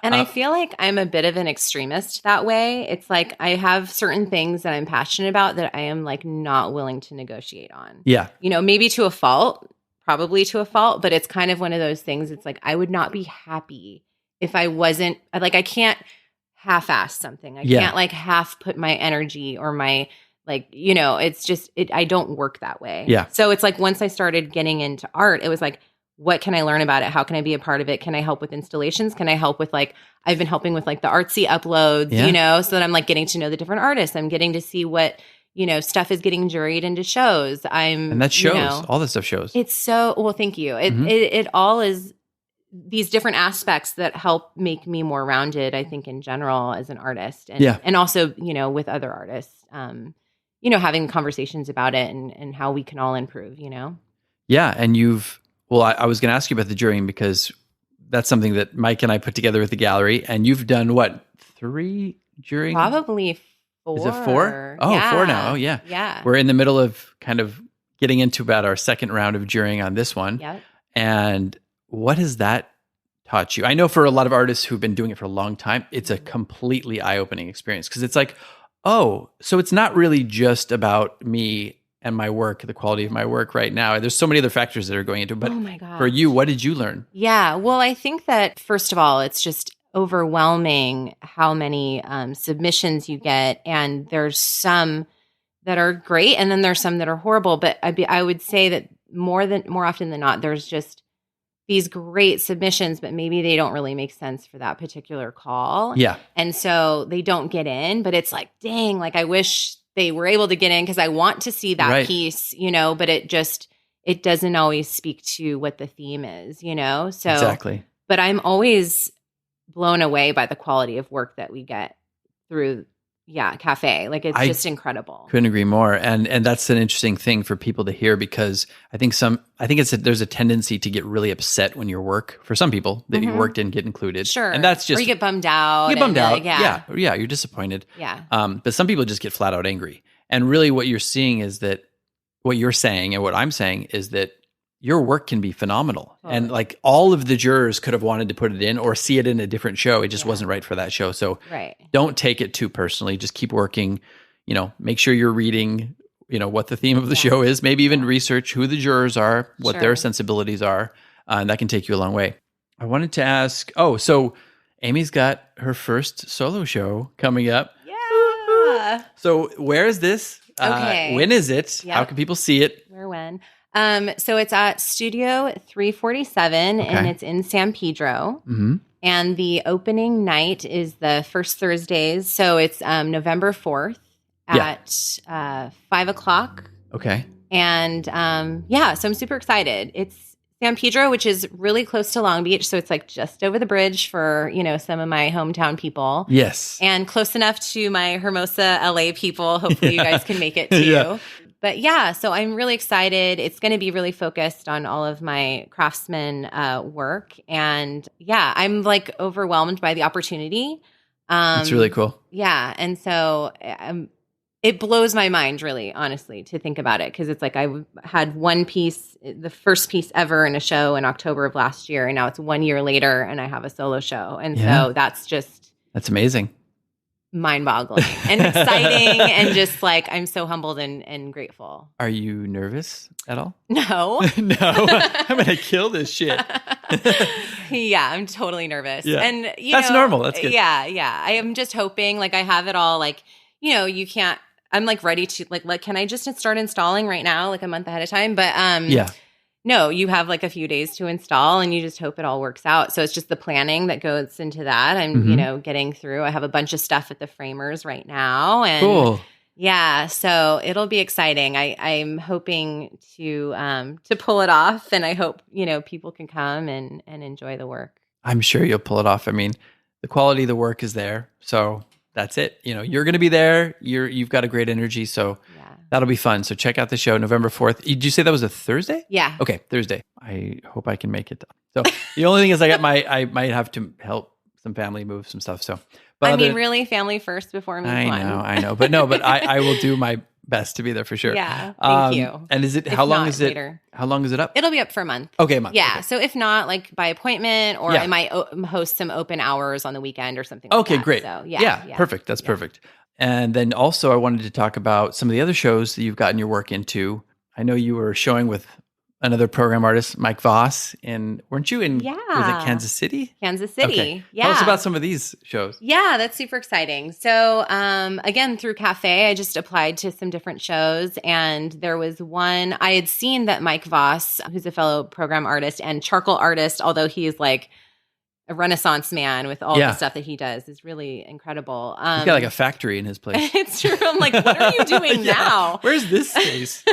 and I feel like I'm a bit of an extremist that way. It's like I have certain things that I'm passionate about that I am like not willing to negotiate on. Yeah. Maybe to a fault. Probably to a fault, but it's kind of one of those things. It's like, I would not be happy if I wasn't like, I can't half-ass something. I can't like half put my energy or my it's just, I don't work that way. Yeah. So it's like, once I started getting into art, it was like, what can I learn about it? How can I be a part of it? Can I help with installations? Can I help with I've been helping with like the artsy uploads, so that I'm like getting to know the different artists. I'm getting to see what, stuff is getting juried into shows. And that shows. All this stuff shows. It's so, well, thank you. It all is these different aspects that help make me more rounded, I think, in general as an artist. And also, with other artists, having conversations about it and how we can all improve, Yeah. And I was going to ask you about the jurying because that's something that Mike and I put together with the gallery. And you've done what, 3 jurying? Probably 4. Is it 4? Oh, yeah. 4 now. Oh, yeah. Yeah. We're in the middle of kind of getting into about our second round of jurying on this one. Yep. And what has that taught you? I know for a lot of artists who've been doing it for a long time, it's a completely eye-opening experience because it's like, oh, so it's not really just about me and my work, the quality of my work right now. There's so many other factors that are going into it. But oh my gosh. For you, what did you learn? Yeah. Well, I think that, first of all, it's just overwhelming how many submissions you get. And there's some that are great, and then there's some that are horrible. But I would say that more often than not, there's just these great submissions, but maybe they don't really make sense for that particular call. Yeah. And so they don't get in, but it's like, dang, like I wish they were able to get in because I want to see that piece, but it doesn't always speak to what the theme is, So exactly. But I'm always blown away by the quality of work that we get through cafe. Like it's just incredible. Couldn't agree more. And that's an interesting thing for people to hear because I think there's a tendency to get really upset when your work, for some people, that your work didn't get included. Sure. And that's just, or you get bummed out. Yeah, you're disappointed. Yeah. But some people just get flat out angry. And really what you're seeing is that what you're saying and what I'm saying is that your work can be phenomenal. Totally. And like all of the jurors could have wanted to put it in or see it in a different show. It just wasn't right for that show. So don't take it too personally. Just keep working, make sure you're reading, what the theme of the show is, maybe even research who the jurors are, what their sensibilities are. And that can take you a long way. I wanted to ask, so Aimee's got her first solo show coming up. Yeah. So where is this? Okay. When is it? Yep. How can people see it? When? So it's at Studio 347 and it's in San Pedro. Mm-hmm. And the opening night is the first Thursdays. So it's November 4th at 5 o'clock. Okay. And so I'm super excited. It's San Pedro, which is really close to Long Beach. So it's like just over the bridge for, some of my hometown people. Yes. And close enough to my Hermosa, LA people. Hopefully you guys can make it too. But yeah, so I'm really excited. It's going to be really focused on all of my craftsman work. And yeah, I'm like overwhelmed by the opportunity. That's really cool. Yeah. And so it blows my mind, really, honestly, to think about it. Because it's like I had one piece, the first piece ever in a show in October of last year. And now it's 1 year later and I have a solo show. And so that's amazing. Mind-boggling and exciting. And just like, I'm so humbled and grateful. Are you nervous at all? No. No. I'm going to kill this shit. Yeah, I'm totally nervous. Yeah. And that's normal. That's good. Yeah. I am just hoping, like, I have it all, like, you can't, I'm like ready to like, can I just start installing right now, like a month ahead of time? But no, you have like a few days to install and you just hope it all works out. So it's just the planning that goes into that. I'm, getting through. I have a bunch of stuff at the framers right now. And cool. Yeah, so it'll be exciting. I'm hoping to pull it off, and I hope people can come and enjoy the work. I'm sure you'll pull it off. I mean, the quality of the work is there, so that's it. You're going to be there. You've got a great energy, so that'll be fun. So check out the show November 4th. Did you say that was a Thursday? Yeah. Okay, Thursday. I hope I can make it. So the only thing is, I might have to help some family move some stuff. So. But really, family first before me. I know. But I will do my best to be there for sure. Yeah, thank you. And how long is it? How long is it up? It'll be up for a month. Okay, a month. Yeah. Okay. So if not, like by appointment, or I might host some open hours on the weekend or something. Okay, like that. Great. So Perfect. That's perfect. And then also, I wanted to talk about some of the other shows that you've gotten your work into. I know you were showing with another program artist, Mike Voss, weren't you in, was it Kansas City? Kansas City, okay. Yeah. Tell us about some of these shows. Yeah, that's super exciting. So again, through Cafe, I just applied to some different shows, and there was one, I had seen that Mike Voss, who's a fellow program artist and charcoal artist, although he is like a Renaissance man with all the stuff that he does, is really incredible. He's got like a factory in his place. It's true. I'm like, what are you doing now? Where's this space?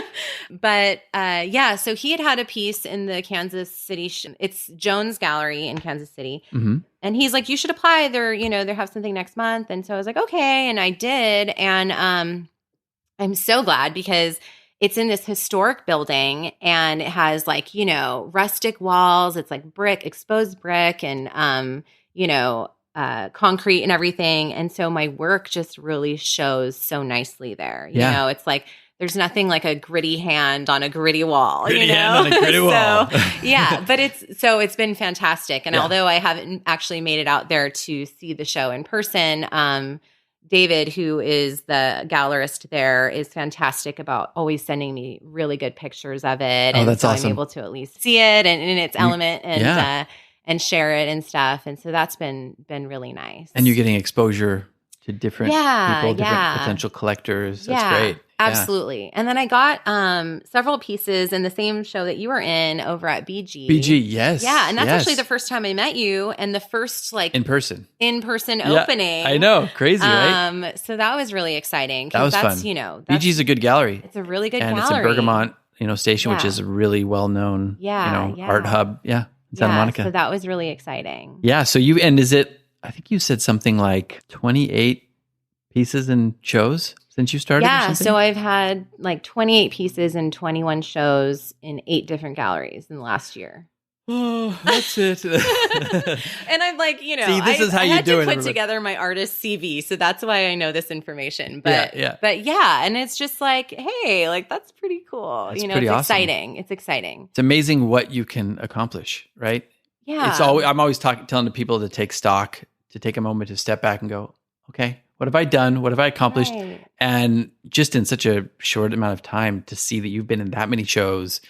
But so he had a piece in the Kansas City. It's Jones Gallery in Kansas City. Mm-hmm. And he's like, you should apply. They have something next month. And so I was like, okay. And I did. And I'm so glad because it's in this historic building and it has like, rustic walls. It's like exposed brick and, concrete and everything. And so my work just really shows so nicely there. You know, it's like, there's nothing like a gritty hand on a gritty wall, hand on a gritty wall. But it's been fantastic. And although I haven't actually made it out there to see the show in person, David, who is the gallerist there, is fantastic about always sending me really good pictures of it. Oh, that's awesome. I'm able to at least see it and in its element and share it and stuff. And so that's been really nice. And you're getting exposure to different people, different potential collectors. That's great. Absolutely. And then I got several pieces in the same show that you were in over at BG. BG, yes. Yeah, and that's actually the first time I met you and the first in person opening. I know. Crazy, right? So that was really exciting. That was fun. BG's a good gallery. It's a really good gallery. And it's in Bergamont, station, which is a really well-known, art hub. Yeah, in Santa Monica. So that was really exciting. Yeah, so I think you said something like 28 pieces in shows since you started? Yeah, so I've had like 28 pieces and 21 shows in 8 different galleries in the last year. Oh, that's it. And I'm like, See, this is how you do it. I had to put together my artist CV, so that's why I know this information. But but and it's just like, hey, like that's pretty cool. That's it's awesome. exciting. It's exciting. It's amazing what you can accomplish, right? Yeah. I'm always telling people to take stock, to take a moment to step back and go, okay, what have I done? What have I accomplished? Right. And just in such a short amount of time to see that you've been in that many shows,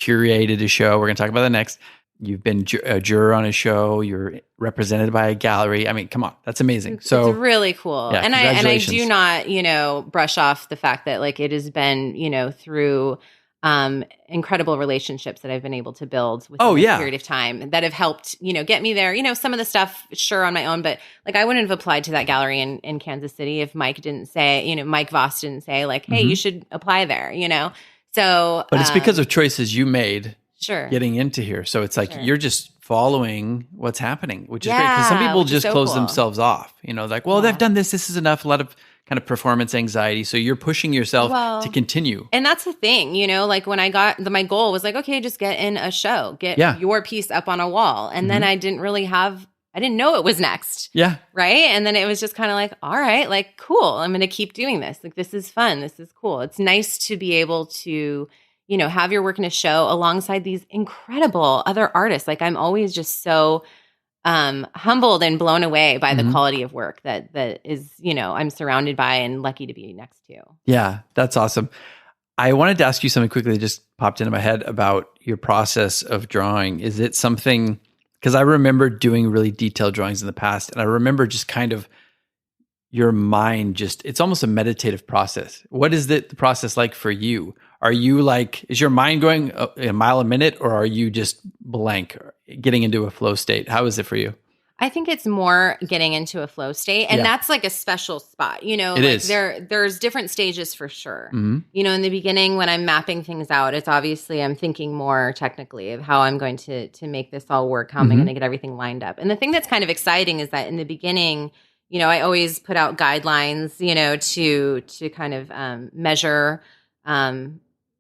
curated a show. We're going to talk about the next. You've been a juror on a show. You're represented by a gallery. I mean, come on, that's amazing. So it's really cool. Yeah, and I do not, brush off the fact that like it has been, through incredible relationships that I've been able to build within this period of time that have helped, get me there. Some of the stuff, sure, on my own, but like I wouldn't have applied to that gallery in Kansas City if Mike didn't say, Mike Voss didn't say like, hey, you should apply there, So, but it's because of choices you made getting into here. So it's like you're just following what's happening, which is great. Because some people just close themselves off, like, well, they've done this. This is enough. A lot of kind of performance anxiety. So you're pushing yourself to continue. And that's the thing, like when I got my goal was like, okay, just get in a show, get your piece up on a wall. And then I didn't know it was next. Yeah. Right. And then it was just kind of like, all right, like, cool. I'm going to keep doing this. Like, this is fun. This is cool. It's nice to be able to, have your work in a show alongside these incredible other artists. Like, I'm always just so humbled and blown away by the quality of work that is, I'm surrounded by and lucky to be next to. Yeah, that's awesome. I wanted to ask you something quickly that just popped into my head about your process of drawing. Is it something, because I remember doing really detailed drawings in the past, and I remember just kind of your mind it's almost a meditative process. What is the process like for you? Are you like, is your mind going a mile a minute, or are you just blank, getting into a flow state? How is it for you? I think it's more getting into a flow state, and that's like a special spot, It like is. There's different stages for sure. In the beginning when I'm mapping things out, it's obviously I'm thinking more technically of how I'm going to make this all work, how am I going to get everything lined up. And the thing that's kind of exciting is that in the beginning, I always put out guidelines, to kind of measure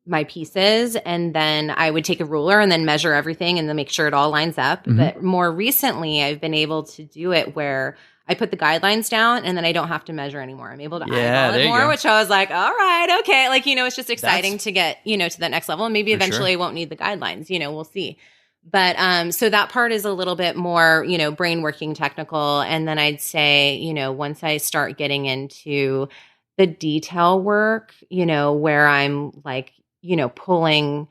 my pieces, and then I would take a ruler and then measure everything and then make sure it all lines up. But more recently, I've been able to do it where I put the guidelines down and then I don't have to measure anymore. I'm able to eyeball it more, which I was like, all right, okay. Like, it's just exciting to get, to that next level. And maybe eventually I won't need the guidelines, we'll see. But so that part is a little bit more, brain working technical. And then I'd say, once I start getting into the detail work, where I'm like, pulling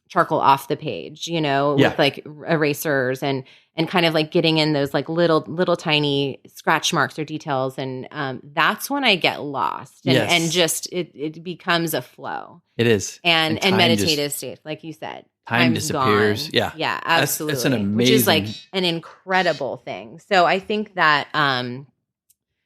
charcoal off the page, with like erasers and kind of like getting in those like little tiny scratch marks or details. And that's when I get lost and just, it becomes a flow. It is. And meditative state, like you said. Time disappears. Gone. Yeah, absolutely. That's an amazing. Which is like an incredible thing. So I think that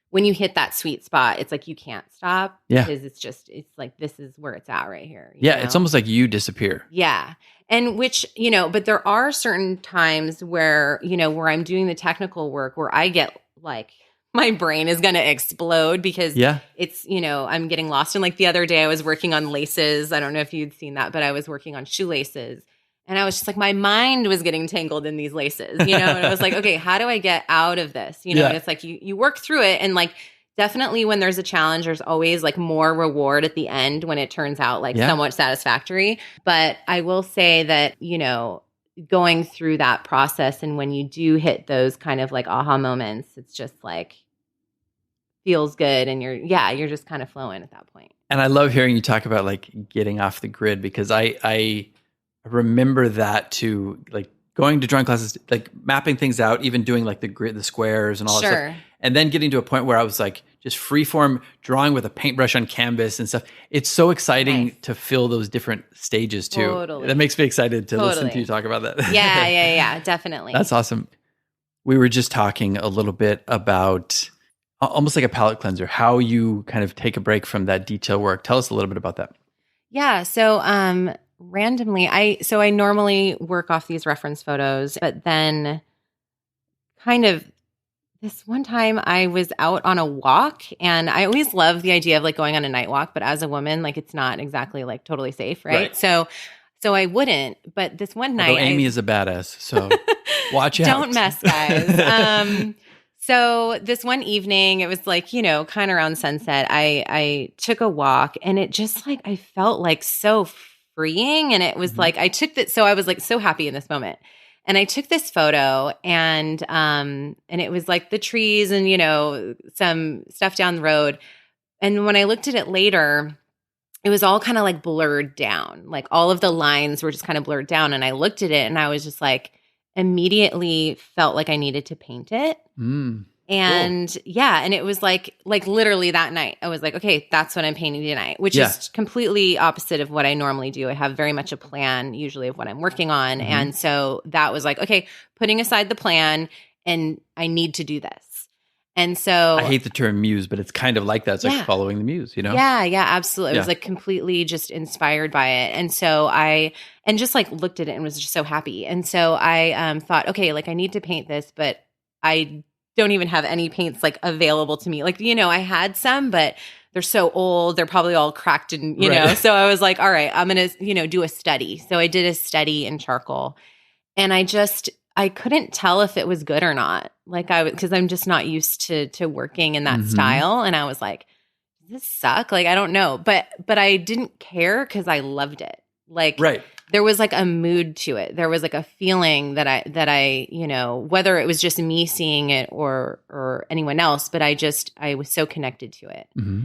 when you hit that sweet spot, it's like you can't stop because it's like this is where it's at right here. You know? It's almost like you disappear. Yeah. And which, but there are certain times where, where I'm doing the technical work where I get like my brain is going to explode because it's, I'm getting lost. And like the other day I was working on laces. I don't know if you'd seen that, but I was working on shoelaces. And I was just like, my mind was getting tangled in these laces, and I was like, okay, how do I get out of this? And it's like, you work through it. And like, definitely when there's a challenge, there's always like more reward at the end when it turns out like somewhat satisfactory. But I will say that, going through that process and when you do hit those kind of like aha moments, it's just like feels good. And you're just kind of flowing at that point. And I love hearing you talk about like getting off the grid, because I remember that too, like going to drawing classes, like mapping things out, even doing like the grid, the squares and all that stuff. And then getting to a point where I was like just freeform drawing with a paintbrush on canvas and stuff. It's so exciting to feel those different stages too. Totally. That makes me excited to listen to you talk about that. Yeah, definitely. That's awesome. We were just talking a little bit about almost like a palette cleanser, how you kind of take a break from that detail work. Tell us a little bit about that. Yeah. So, randomly, I normally work off these reference photos, but then kind of this one time I was out on a walk, and I always love the idea of like going on a night walk, but as a woman, like it's not exactly like totally safe. Right. So I wouldn't, but this one night, Aimee is a badass, so watch out. Don't mess, guys. So this one evening, it was like, kind of around sunset, I took a walk, and it just like, I felt like so freeing. And it was like, I took that. So I was like so happy in this moment. And I took this photo, and it was like the trees and, some stuff down the road. And when I looked at it later, it was all kind of like blurred down. Like all of the lines were just kind of blurred down. And I looked at it and I was just like, immediately felt like I needed to paint it. And cool. And it was like literally that night, I was like, okay, that's what I'm painting tonight, which is completely opposite of what I normally do. I have very much a plan usually of what I'm working on. And so that was like, okay, putting aside the plan, and I need to do this. And so I hate the term muse, but it's kind of like that. It's like following the muse, Yeah, absolutely. I was like completely just inspired by it. And so I just like looked at it and was just so happy. And so I thought, okay, like I need to paint this, but I don't even have any paints like available to me. Like, I had some, but they're so old. They're probably all cracked and, Right. so I was like, all right, I'm going to, do a study. So I did a study in charcoal, and I couldn't tell if it was good or not. Like because I'm just not used to working in that style. And I was like, does this suck? Like, I don't know. But I didn't care because I loved it. Like, right. There was like a mood to it. There was like a feeling that I, whether it was just me seeing it or anyone else, but I was so connected to it. Mm-hmm.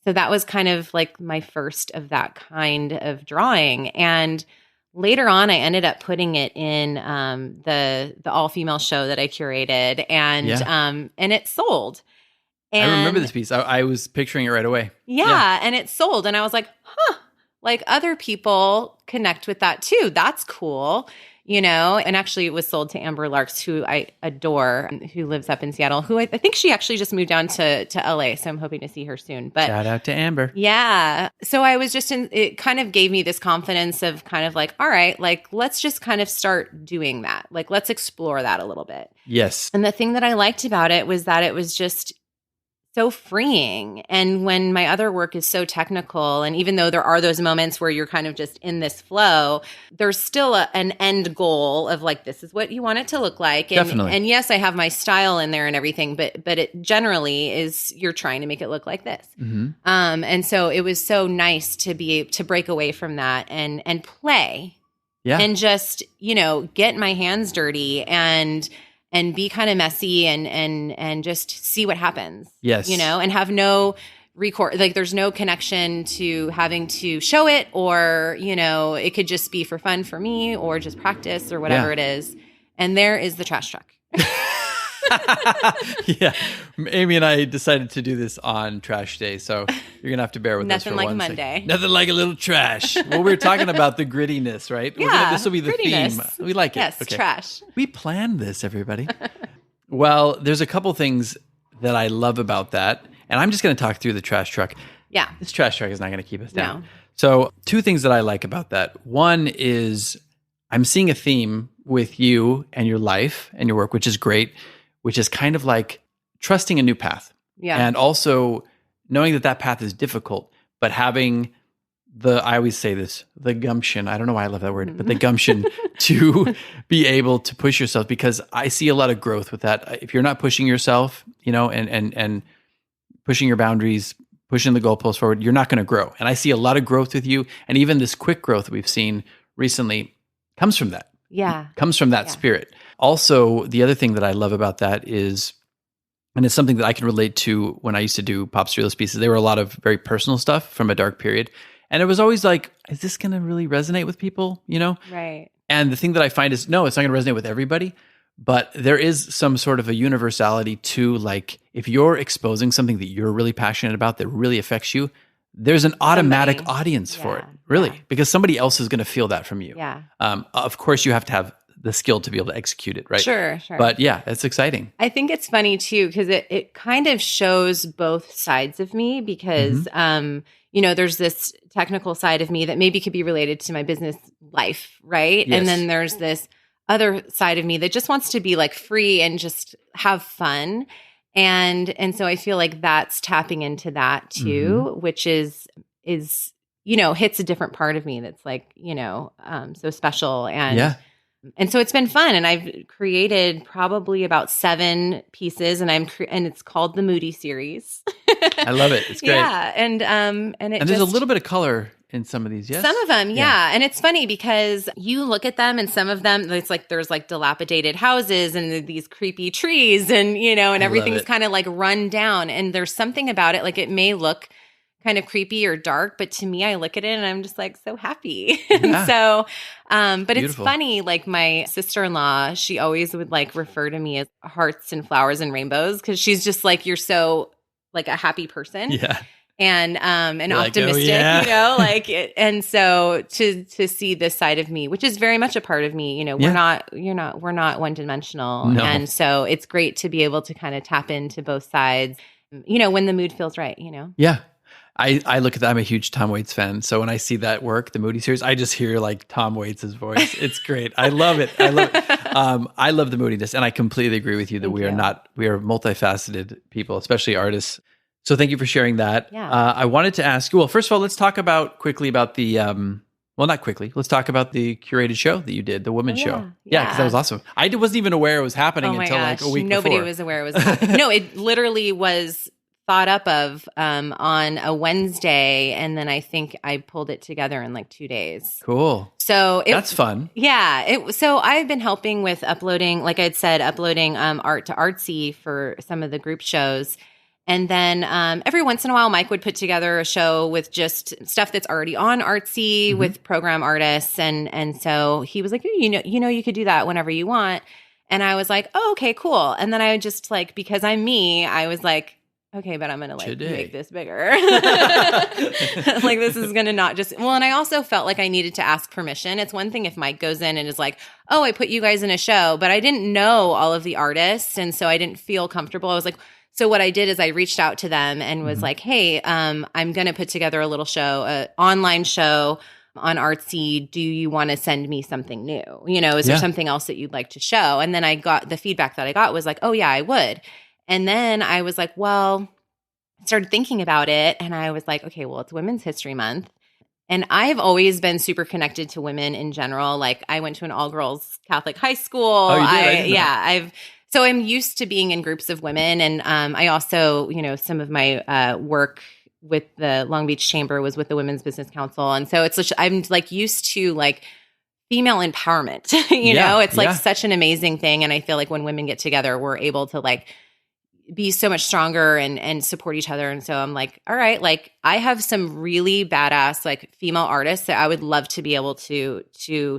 So that was kind of like my first of that kind of drawing. And later on, I ended up putting it in the all-female show that I curated, and it sold. And I remember this piece. I was picturing it right away. Yeah, and it sold. And I was like, like other people connect with that too. That's cool, And actually it was sold to Amber Larks, who I adore, who lives up in Seattle, who I think she actually just moved down to LA. So I'm hoping to see her soon. But shout out to Amber. Yeah. So I was it kind of gave me this confidence of kind of like, all right, like let's just kind of start doing that. Like let's explore that a little bit. Yes. And the thing that I liked about it was that it was just so freeing. And when my other work is so technical, and even though there are those moments where you're kind of just in this flow, there's still an end goal of like, this is what you want it to look like. And, Definitely. And yes, I have my style in there and everything, but it generally is, you're trying to make it look like this. Mm-hmm. And so it was so nice to to break away from that and play. Yeah. And just, get my hands dirty and be kind of messy and just see what happens. Yes. And have no record, like there's no connection to having to show it, or, it could just be for fun for me or just practice or whatever it is. And there is the trash truck. Yeah. Aimee and I decided to do this on trash day, so you're going to have to bear with us for Nothing like one Monday. second. Nothing like a little trash. Well, we were talking about the grittiness, right? Yeah, this will be the grittiness. theme. We like it. Yes, okay. trash. We planned this, everybody. Well, there's a couple things that I love about that, and I'm just going to talk through the trash truck. Yeah. This trash truck is not going to keep us down. No. So 2 things that I like about that. One is I'm seeing a theme with you and your life and your work, which is great, which is kind of like trusting a new path. Yeah. And also knowing that path is difficult, but having I always say this, the gumption, I don't know why I love that word, but the gumption to be able to push yourself, because I see a lot of growth with that. If you're not pushing yourself, and pushing your boundaries, pushing the goalposts forward, you're not going to grow. And I see a lot of growth with you. And even this quick growth we've seen recently comes from that. Yeah. Comes from that spirit. Also, the other thing that I love about that is, and it's something that I can relate to when I used to do pop surrealist pieces, they were a lot of very personal stuff from a dark period. And it was always like, is this going to really resonate with people? Right. And the thing that I find is, no, it's not going to resonate with everybody, but there is some sort of a universality to, like, if you're exposing something that you're really passionate about that really affects you, there's an automatic audience for it, really, because somebody else is going to feel that from you. Yeah. Of course, you have to have the skill to be able to execute it, right? Sure. But yeah, it's exciting. I think it's funny too, because it kind of shows both sides of me, because there's this technical side of me that maybe could be related to my business life, right? Yes. And then there's this other side of me that just wants to be like free and just have fun. And so I feel like that's tapping into that too, which is hits a different part of me that's like, so special. And so it's been fun, and I've created probably about 7 pieces, and and it's called the Moody series. I love it. It's great. Yeah, and there's a little bit of color in some of these. Yes, some of them, yeah. And it's funny because you look at them, and some of them, it's like there's like dilapidated houses and these creepy trees, and and everything's kind of like run down. And there's something about it, like it may look kind of creepy or dark, but to me, I look at it and I'm just like so happy. And so, but Beautiful. It's funny, like my sister-in-law, she always would like refer to me as hearts and flowers and rainbows, because she's just like, you're so like a happy person. Yeah. And optimistic, and so to see this side of me, which is very much a part of me, we're not one dimensional. No. And so it's great to be able to kind of tap into both sides, when the mood feels right, Yeah. I look at that. I'm a huge Tom Waits fan. So when I see that work, the Moody series, I just hear like Tom Waits' voice. It's great. I love it. I love it. I love the moodiness. And I completely agree with you that we are multifaceted people, especially artists. So thank you for sharing that. Yeah. I wanted to ask you, well, first of all, let's talk quickly about the, well, not quickly. Let's talk about the curated show that you did, the women's show. Yeah, because that was awesome. I wasn't even aware it was happening until like a week Nobody before. was aware it was happening. No, it literally was thought up of on a Wednesday, and then I think I pulled it together in like 2 days. Cool. So that's fun. Yeah. So I've been helping with uploading, like I'd said, uploading art to Artsy for some of the group shows. And then every once in a while, Mike would put together a show with just stuff that's already on Artsy with program artists. And so he was like, you know, you could do that whenever you want. And I was like, oh, okay, cool. And then I would just like, because I'm me, I was like, okay, but I'm going to like make this bigger. Like this is going to not just, well, and I also felt like I needed to ask permission. It's one thing if Mike goes in and is like, oh, I put you guys in a show, but I didn't know all of the artists. And so I didn't feel comfortable. I was like, so what I did is I reached out to them and was like, hey, I'm going to put together a little show, an online show on Artsy. Do you want to send me something new? You know, is there something else that you'd like to show? And then I got the feedback that I got was like, oh yeah, I would. And then I was like, well, I started thinking about it and I was like, okay, well, it's Women's History Month. And I've always been super connected to women in general. Like I went to an all-girls Catholic high school. Oh, you did? So I'm used to being in groups of women. And I also, you know, some of my work with the Long Beach Chamber was with the Women's Business Council. And so I'm like used to like female empowerment, you know, it's like such an amazing thing. And I feel like when women get together, we're able to like be so much stronger and support each other. And so I'm like, all right, like I have some really badass like female artists that I would love to be able to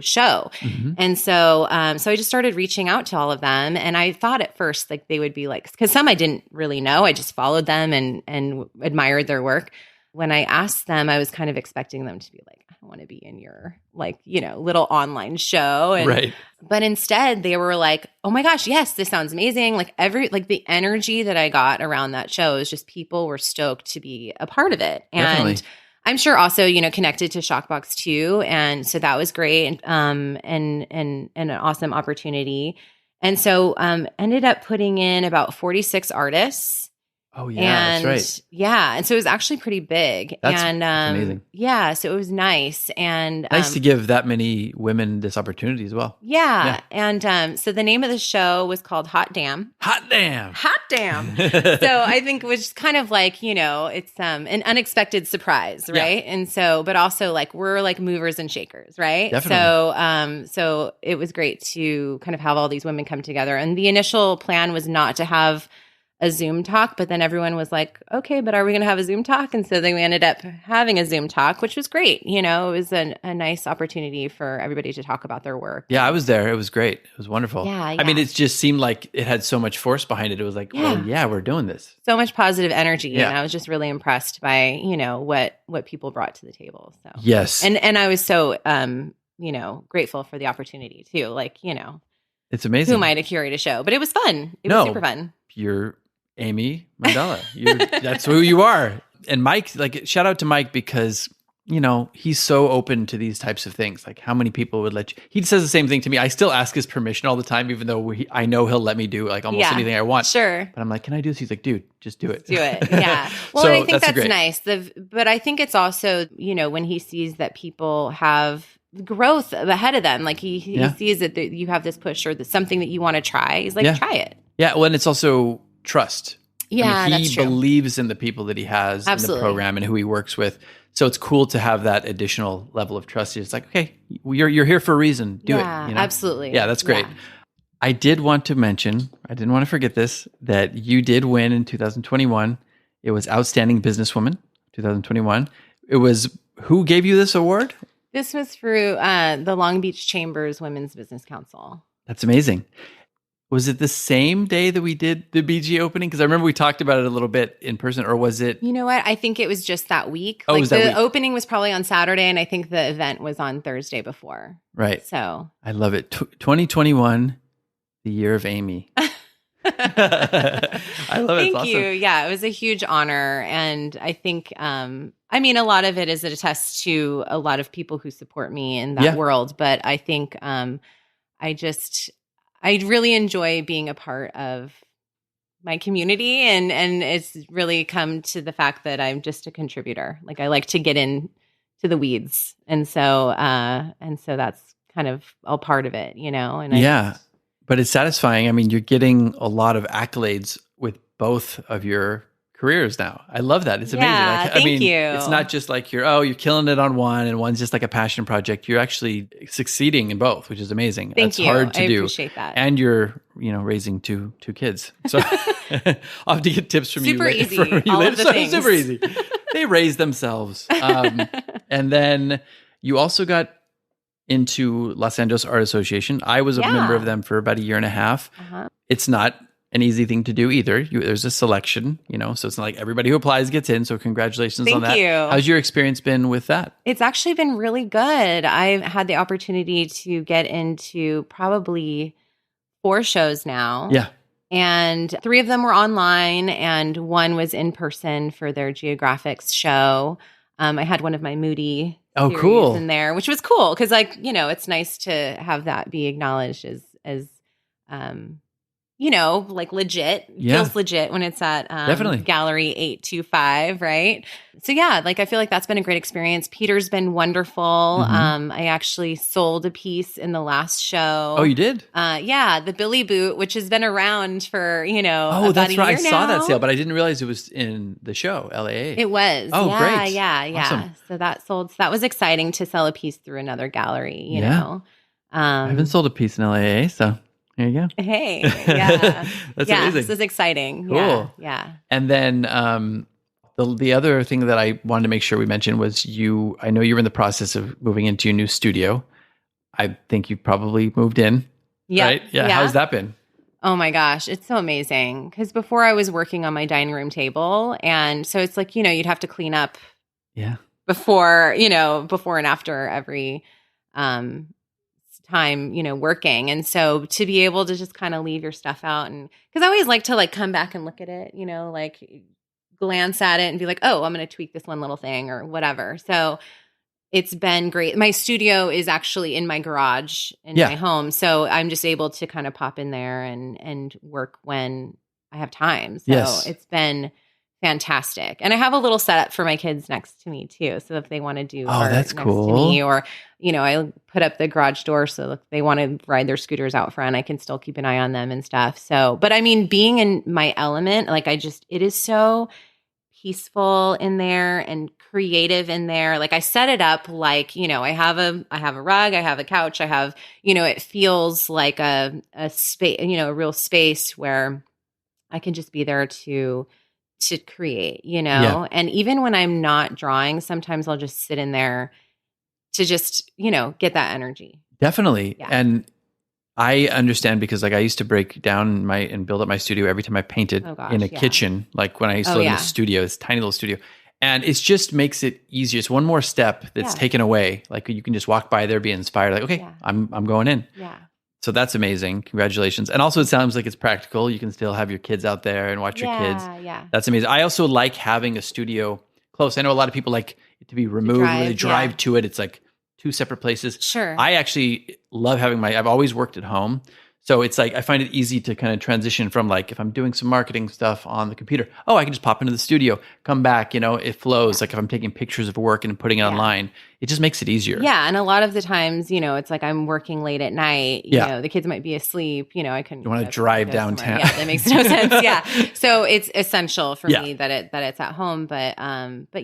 show. And so so I just started reaching out to all of them. And I thought at first like they would be like, because some I didn't really know. I just followed them and admired their work. When I asked them, I was kind of expecting them to be like, I don't want to be in your like, you know, little online show. And, but instead they were like, oh my gosh, yes, this sounds amazing. Like the energy that I got around that show is just people were stoked to be a part of it. And I'm sure also, you know, connected to ShockBoxx too. And so that was great. And an awesome opportunity. And so ended up putting in about 46 artists. Oh yeah, that's right. Yeah, and so it was actually pretty big. That's amazing. Yeah, so it was nice and nice to give that many women this opportunity as well. Yeah. And so the name of the show was called Hot Damn. Hot Damn. Hot Damn. So I think it was kind of like, you know, it's an unexpected surprise, right? And so, but also like we're like movers and shakers, right? Definitely. So it was great to kind of have all these women come together. And the initial plan was not to have a Zoom talk, but then everyone was like, okay, but are we going to have a Zoom talk? And so then we ended up having a Zoom talk, which was great. You know, it was a nice opportunity for everybody to talk about their work. Yeah, I was there. It was great. It was wonderful. Yeah. I mean, it just seemed like it had so much force behind it. It was like, well, yeah, we're doing this. So much positive energy. Yeah. And I was just really impressed by, you know, what people brought to the table. So yes. And I was so, you know, grateful for the opportunity too. Like, you know, it's amazing. Who am I to curate a show? But it was fun. It was super fun. You're Aimee Mandala. That's who you are. And Mike, like, shout out to Mike because, you know, he's so open to these types of things. Like, how many people would let you? He says the same thing to me. I still ask his permission all the time, even though I know he'll let me do like almost anything I want. Sure. But I'm like, can I do this? He's like, dude, just do it. Do it. Yeah. Well, and I think that's nice. But I think it's also, you know, when he sees that people have growth ahead of them, like he sees that you have this push or something that you want to try. He's like, try it. Yeah. Well, and it's also trust. Yeah, I mean, that's true. He believes in the people that he has in the program and who he works with. So it's cool to have that additional level of trust. It's like, okay, you're here for a reason. Do it. You know? Absolutely. Yeah, that's great. Yeah. I did want to mention, I didn't want to forget this, that you did win in 2021. It was Outstanding Businesswoman, 2021. It was, who gave you this award? This was through the Long Beach Chamber's Women's Business Council. That's amazing. Was it the same day that we did the BG opening? Because I remember we talked about it a little bit in person, or was it? You know what? I think it was just that week. Oh, like was that week? Opening was probably on Saturday, and I think the event was on Thursday before. Right. So I love it. 2021, the year of Aimee. I I love it. Thank It's you. awesome. Yeah, it was a huge honor. And I think, I mean, a lot of it is a test to a lot of people who support me in that world. But I think I really enjoy being a part of my community, and it's really come to the fact that I'm just a contributor. Like I like to get in to the weeds. And so that's kind of all part of it, And but it's satisfying. I mean, you're getting a lot of accolades with both of your careers now. I love that. It's amazing. Like, thank you. It's not just like you're killing it on one and one's just like a passion project. You're actually succeeding in both, which is amazing. Thank you. Hard to do. I appreciate that. And you're, raising two kids. So I'll have to get tips from super you. Super easy. All of the things. Super easy. They raise themselves. And then you also got into Los Angeles Art Association. I was a member of them for about a year and a half. It's not an easy thing to do either. There's a selection, so it's not like everybody who applies gets in. So congratulations on that. Thank you. How's your experience been with that? It's actually been really good. I've had the opportunity to get into probably 4 shows now. Yeah. And 3 of them were online and 1 was in person for their Geographics show. I had one of my Moody series in there, which was cool because, it's nice to have that be acknowledged as like legit. Feels legit when it's at Definitely. Gallery 825, right? So I feel like that's been a great experience. Peter's been wonderful. I actually sold a piece in the last show. Oh, you did? The Billy Boot, which has been around for, about that's right. a year I saw now. that sale, but I didn't realize it was in the show, LAA. It was. Oh, great. Yeah. Awesome. So that sold. So that was exciting to sell a piece through another gallery, you know. I haven't sold a piece in LAA, so there you go. Hey, yeah. That's amazing. This is exciting. Cool. Yeah. And then the other thing that I wanted to make sure we mentioned was I know you were in the process of moving into your new studio. I think you probably moved in. Yeah. Right? Yeah. How's that been? Oh my gosh, it's so amazing. Because before I was working on my dining room table. And so it's like, you'd have to clean up before and after every time, working. And so to be able to just kind of leave your stuff out, and because I always like to come back and look at it, glance at it and be like, oh, I'm going to tweak this one little thing or whatever. So it's been great. My studio is actually in my garage in my home. So I'm just able to kind of pop in there and work when I have time. So it's been fantastic. And I have a little setup for my kids next to me too. So if they want to do art that's next cool. to me, or, I put up the garage door. So if they want to ride their scooters out front, I can still keep an eye on them and stuff. So, but I mean, being in my element, it is so peaceful in there and creative in there. I set it up I have a rug, I have a couch, I have, it feels like a space, a real space where I can just be there to create, and even when I'm not drawing, sometimes I'll just sit in there to just, get that energy. Definitely. Yeah. And I understand because I used to break down and build up my studio every time I painted in a kitchen, when I used to live in a studio, this tiny little studio. And it just makes it easier. It's one more step that's taken away. You can just walk by there, be inspired. Okay, I'm going in. Yeah. So that's amazing. Congratulations. And also it sounds like it's practical. You can still have your kids out there and watch your kids. Yeah. That's amazing. I also like having a studio close. I know a lot of people like it to be removed, really drive to it. It's 2 separate places. Sure. I actually love having I've always worked at home. So it's I find it easy to kind of transition from if I'm doing some marketing stuff on the computer, I can just pop into the studio, come back, it flows. If I'm taking pictures of work and putting it online, it just makes it easier. Yeah. And a lot of the times, it's I'm working late at night, the kids might be asleep, I couldn't. You want to drive downtown. Yeah, that makes no sense. Yeah. So it's essential for me that it's at home. But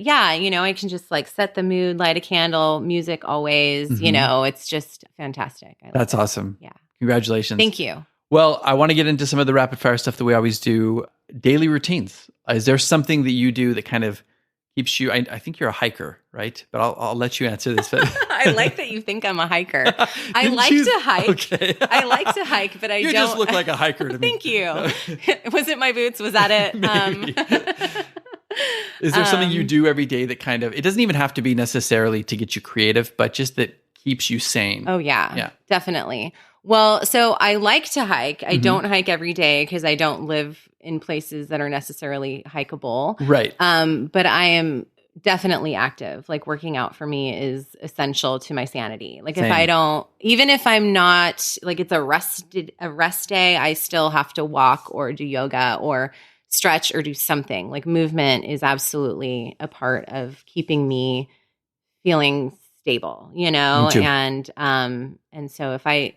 yeah, I can just set the mood, light a candle, music always, it's just fantastic. That's awesome. Yeah. Congratulations. Thank you. Well, I want to get into some of the rapid fire stuff that we always do. Daily routines. Is there something that you do that kind of keeps you? I think you're a hiker, right? But I'll let you answer this. I like that you think I'm a hiker. I like to hike. Okay. I like to hike, but you don't. just look like a hiker to me. Thank you. Was it my boots? Was that it? Is there something you do every day that kind of, it doesn't even have to be necessarily to get you creative, but just that keeps you sane? Oh, yeah. Definitely. Well, so I like to hike. I Mhm. don't hike every day because I don't live in places that are necessarily hikeable. Right. But I am definitely active. Like working out for me is essential to my sanity. Like if Same. I don't, even if I'm not like it's a rest day, I still have to walk or do yoga or stretch or do something. Like movement is absolutely a part of keeping me feeling stable, Me too. and so if I,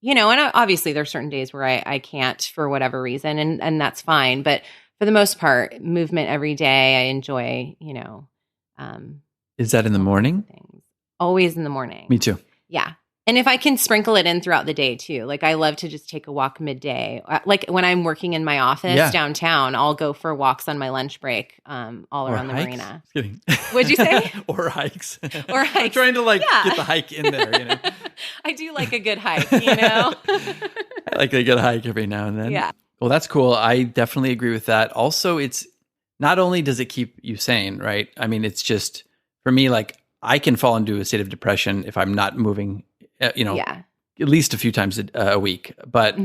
and obviously there's certain days where I can't for whatever reason, and that's fine. But for the most part, movement every day, I enjoy, Is that in the all kinds of morning? things. Always in the morning. Me too. Yeah. And if I can sprinkle it in throughout the day too, like I love to just take a walk midday. Like when I'm working in my office downtown, I'll go for walks on my lunch break, all around the marina. Just kidding. What'd you say? Or hikes. Or hikes. I'm trying to get the hike in there, I do like a good hike, I like to get a hike every now and then. Yeah. Well, that's cool. I definitely agree with that. Also, it's not only does it keep you sane, right? I mean, it's just for me, like I can fall into a state of depression if I'm not moving, at least a few times a week. But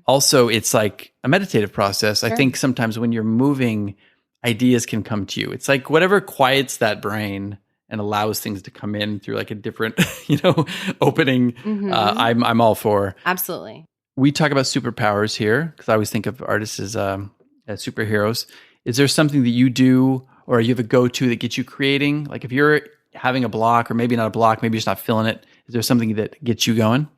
also it's like a meditative process. Sure. I think sometimes when you're moving, ideas can come to you. It's like whatever quiets that brain and allows things to come in through like a different, opening. I'm all for. Absolutely. We talk about superpowers here because I always think of artists as superheroes. Is there something that you do or you have a go-to that gets you creating? Like if you're having a block or maybe not a block, maybe you're just not feeling it. Is there something that gets you going?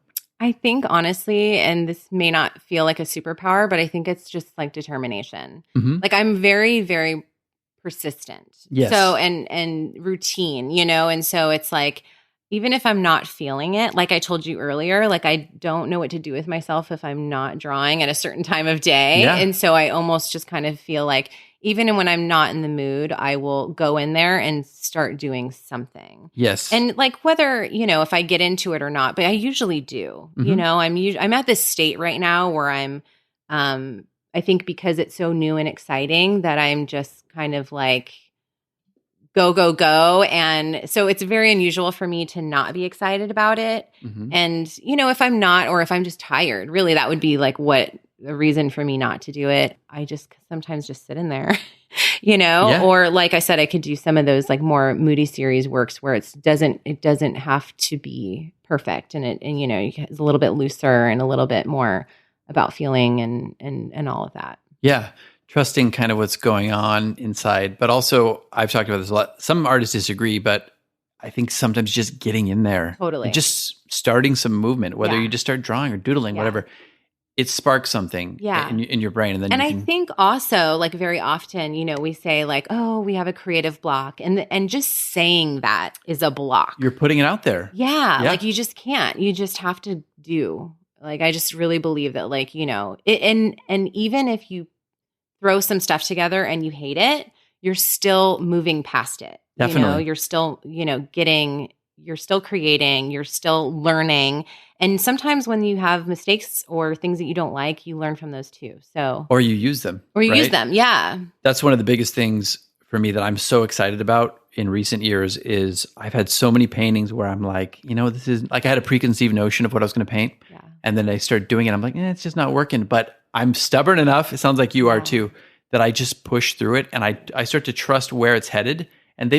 I think honestly, and this may not feel like a superpower, but I think it's just like determination. Like I'm very, very persistent. Yes. So, and routine, and so it's like, even if I'm not feeling it, like I told you earlier, like I don't know what to do with myself if I'm not drawing at a certain time of day. Yeah. And so I almost just kind of feel like even when I'm not in the mood, I will go in there and start doing something. Yes. And like whether, if I get into it or not, but I usually do. I'm at this state right now where I'm I think because it's so new and exciting that I'm just kind of like go, go, go. And so it's very unusual for me to not be excited about it. And, if I'm not, or if I'm just tired, really, that would be like what the reason for me not to do it. I just sometimes just sit in there, or like I said, I could do some of those like more moody series works where it doesn't have to be perfect. And it's a little bit looser and a little bit more about feeling and all of that. Yeah. Trusting kind of what's going on inside. But also, I've talked about this a lot. Some artists disagree, but I think sometimes just getting in there. Totally. And just starting some movement, whether you just start drawing or doodling, whatever, it sparks something in your brain. And then I think also like very often, we say like, oh, we have a creative block. And just saying that is a block. You're putting it out there. Yeah. Like you just can't. You just have to do. Like I just really believe that like, and even if you throw some stuff together and you hate it, you're still moving past it. Definitely. You're still, you're still creating, you're still learning. And sometimes when you have mistakes or things that you don't like, you learn from those too. So, or you use them. Use them. Yeah. That's one of the biggest things for me that I'm so excited about in recent years is I've had so many paintings where I'm like, this is like I had a preconceived notion of what I was going to paint. Yeah. And then I start doing it. I'm like, it's just not working. But I'm stubborn enough, it sounds like you are too, that I just push through it and I start to trust where it's headed. And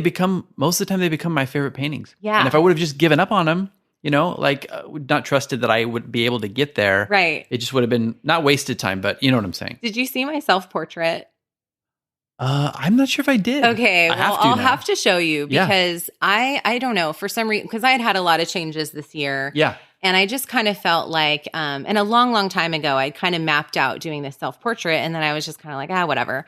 most of the time they become my favorite paintings. Yeah. And if I would have just given up on them, not trusted that I would be able to get there. Right. It just would have been not wasted time, but you know what I'm saying. Did you see my self-portrait? I'm not sure if I did. Okay. I'll have to show you because I don't know, for some reason, because I had a lot of changes this year. Yeah. And I just kind of felt like, and a long, long time ago, I kind of mapped out doing this self-portrait and then I was just kind of like, whatever.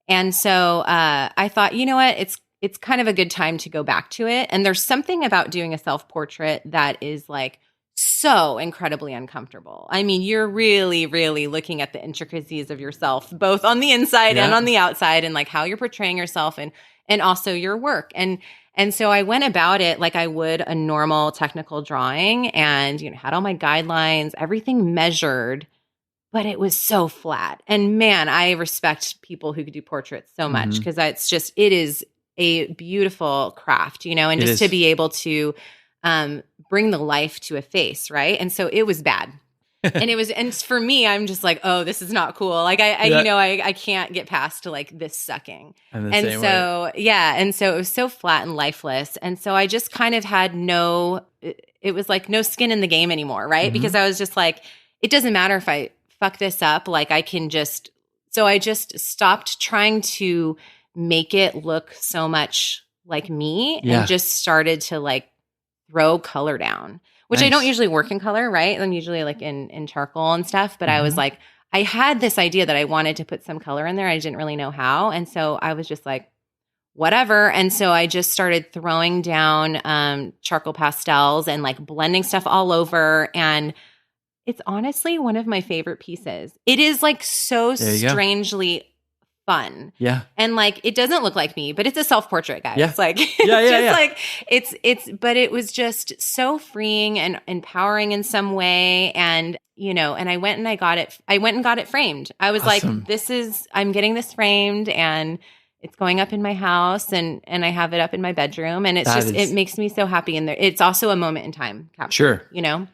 And so I thought, you know what, it's kind of a good time to go back to it. And there's something about doing a self-portrait that is like so incredibly uncomfortable. I mean, you're really, really looking at the intricacies of yourself, both on the inside and on the outside and like how you're portraying yourself and also your work. And so I went about it like I would a normal technical drawing and, had all my guidelines, everything measured, but it was so flat. And man, I respect people who could do portraits so much because it is a beautiful craft, and just to be able to bring the life to a face, right? And so it was bad. And for me, I'm just like, oh, this is not cool. Like I can't get past to like this sucking. And so it was so flat and lifeless. And so I just kind of had it was like no skin in the game anymore, right? Because I was just like, it doesn't matter if I fuck this up. Like I just stopped trying to make it look so much like me and just started to like throw color down, which I don't usually work in color, right? I'm usually like in charcoal and stuff. But I was like, I had this idea that I wanted to put some color in there. I didn't really know how. And so I was just like, whatever. And so I just started throwing down charcoal pastels and like blending stuff all over. And it's honestly one of my favorite pieces. It is like so strangely fun. Yeah. And like, it doesn't look like me, but it's a self-portrait, guys. Yeah. It's like, but it was just so freeing and empowering in some way. And, and I went and got it framed. I was awesome. Like, I'm getting this framed and it's going up in my house and I have it up in my bedroom. And it makes me so happy. And it's also a moment in time capture. Sure.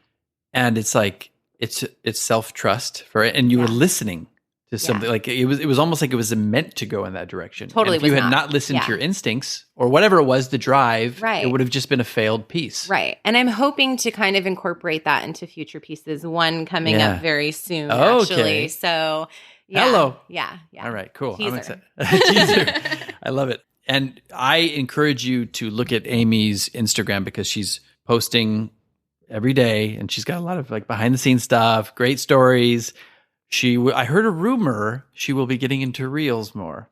And it's like, it's self-trust for it. And you were listening to something like it was almost like it was meant to go in that direction. Totally. And if you had not listened to your instincts or whatever it was, the drive, it would have just been a failed piece. Right. And I'm hoping to kind of incorporate that into future pieces. One coming up very soon, actually. So hello. Yeah. All right, cool. Teaser. I'm excited. Teaser. I love it. And I encourage you to look at Aimee's Instagram because she's posting every day and she's got a lot of like behind the scenes stuff, great stories. I heard a rumor she will be getting into reels more.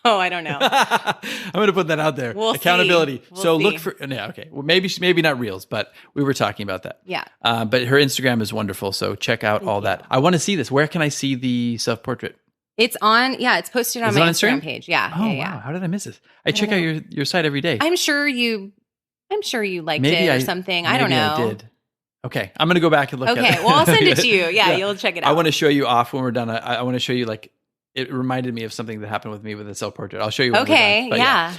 Oh, I don't know. I'm going to put that out there. We'll Accountability. See. So look for, okay. Well, maybe not reels, but we were talking about that. Yeah. But her Instagram is wonderful. So check out all that. I want to see this. Where can I see the self-portrait? It's posted on my Instagram page. Yeah. Oh, wow. How did I miss this? I check out your site every day. I'm sure you liked it or something. I don't know. I did. Okay. I'm going to go back and look at it. Okay. Well, I'll send it to you. Yeah, you'll check it out. I want to show you off when we're done. I want to show you like, it reminded me of something that happened with me with a self-portrait. I'll show you when we're done. But yeah.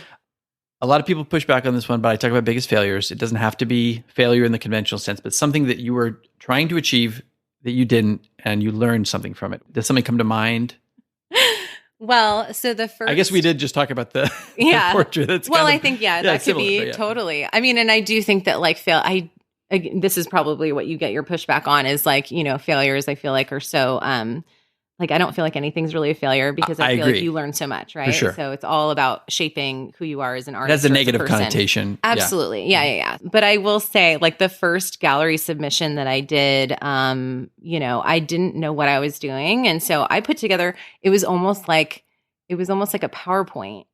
A lot of people push back on this one, but I talk about biggest failures. It doesn't have to be failure in the conventional sense, but something that you were trying to achieve that you didn't and you learned something from it. Does something come to mind? Well, so the first... I guess we did just talk about the portrait. That's I think, that could be totally. I mean, and I do think that like this is probably what you get your pushback on is like, failures I feel like are so, like, I don't feel like anything's really a failure because I feel like you learn so much, right? For sure. So it's all about shaping who you are as an artist. That's a negative connotation. Absolutely. Yeah. But I will say like the first gallery submission that I did, I didn't know what I was doing. And so I put together, it was almost like a PowerPoint.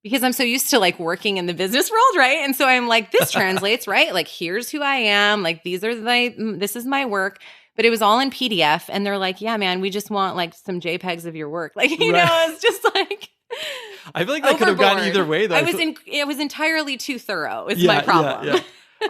Because I'm so used to like working in the business world, right? And so I'm like, this translates, right? Like, here's who I am. Like, this is my work. But it was all in PDF. And they're like, yeah, man, we just want like some JPEGs of your work. Like, it's just like. I feel like that could have gone either way, though. It was entirely too thorough is my problem. Yeah.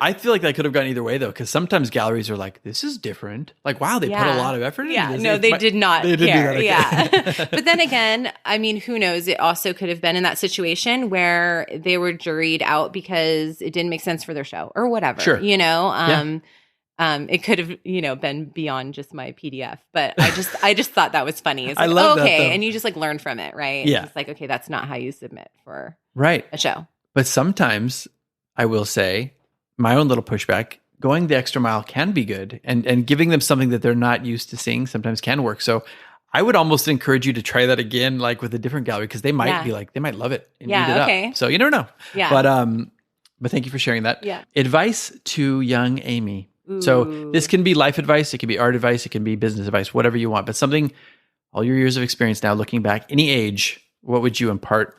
I feel like that could have gone either way, though, because sometimes galleries are like, this is different. Like, wow, they put a lot of effort into this. No, they did not care. Did that, okay. Yeah. But then again, I mean, who knows? It also could have been in that situation where they were juried out because it didn't make sense for their show or whatever. Sure. It could have, been beyond just my PDF, but I just thought that was funny. It's like, I love that, though. And you just like learn from it, right? Yeah. It's like, okay, that's not how you submit for a show. But sometimes I will say my own little pushback, going the extra mile can be good and giving them something that they're not used to seeing sometimes can work. So I would almost encourage you to try that again, like with a different gallery, because they might be like, they might love it and eat it up. So you never know. Yeah. But thank you for sharing that. Yeah. Advice to young Aimee. Ooh. So this can be life advice, it can be art advice, it can be business advice, whatever you want. But something, all your years of experience now, looking back, any age, what would you impart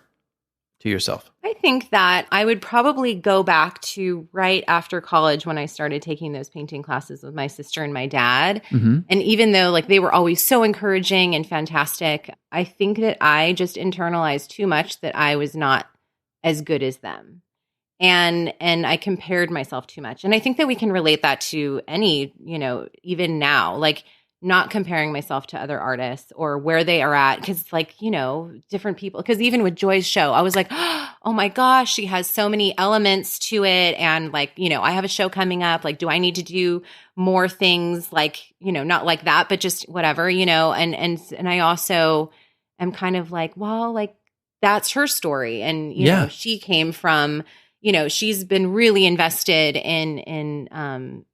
to yourself? I think that I would probably go back to right after college when I started taking those painting classes with my sister and my dad. Mm-hmm. And even though like they were always so encouraging and fantastic, I think that I just internalized too much that I was not as good as them. And I compared myself too much. And I think that we can relate that to any, even now, like not comparing myself to other artists or where they are at. Cause like, different people, cause even with Joy's show, I was like, oh my gosh, she has so many elements to it. And like, I have a show coming up. Like, do I need to do more things like, not like that, but just whatever, and I also am kind of like, well, like that's her story. And, she came from, she's been really invested in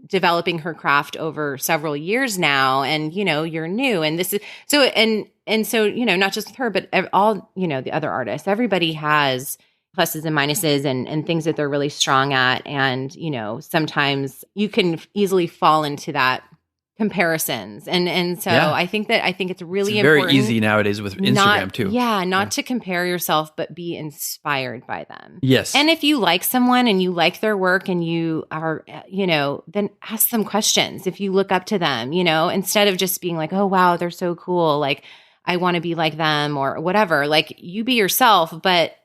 developing her craft over several years now. And, you're new. And this is so, and so, not just with her, but all, the other artists, everybody has pluses and minuses and things that they're really strong at. And, sometimes you can easily fall into that comparisons. And so I think it's really very important. Easy nowadays with Instagram too. Not to compare yourself, but be inspired by them. Yes. And if you like someone and you like their work and you are, then ask them questions. If you look up to them, instead of just being like, oh, wow, they're so cool. Like, I want to be like them or whatever. Like, you be yourself, but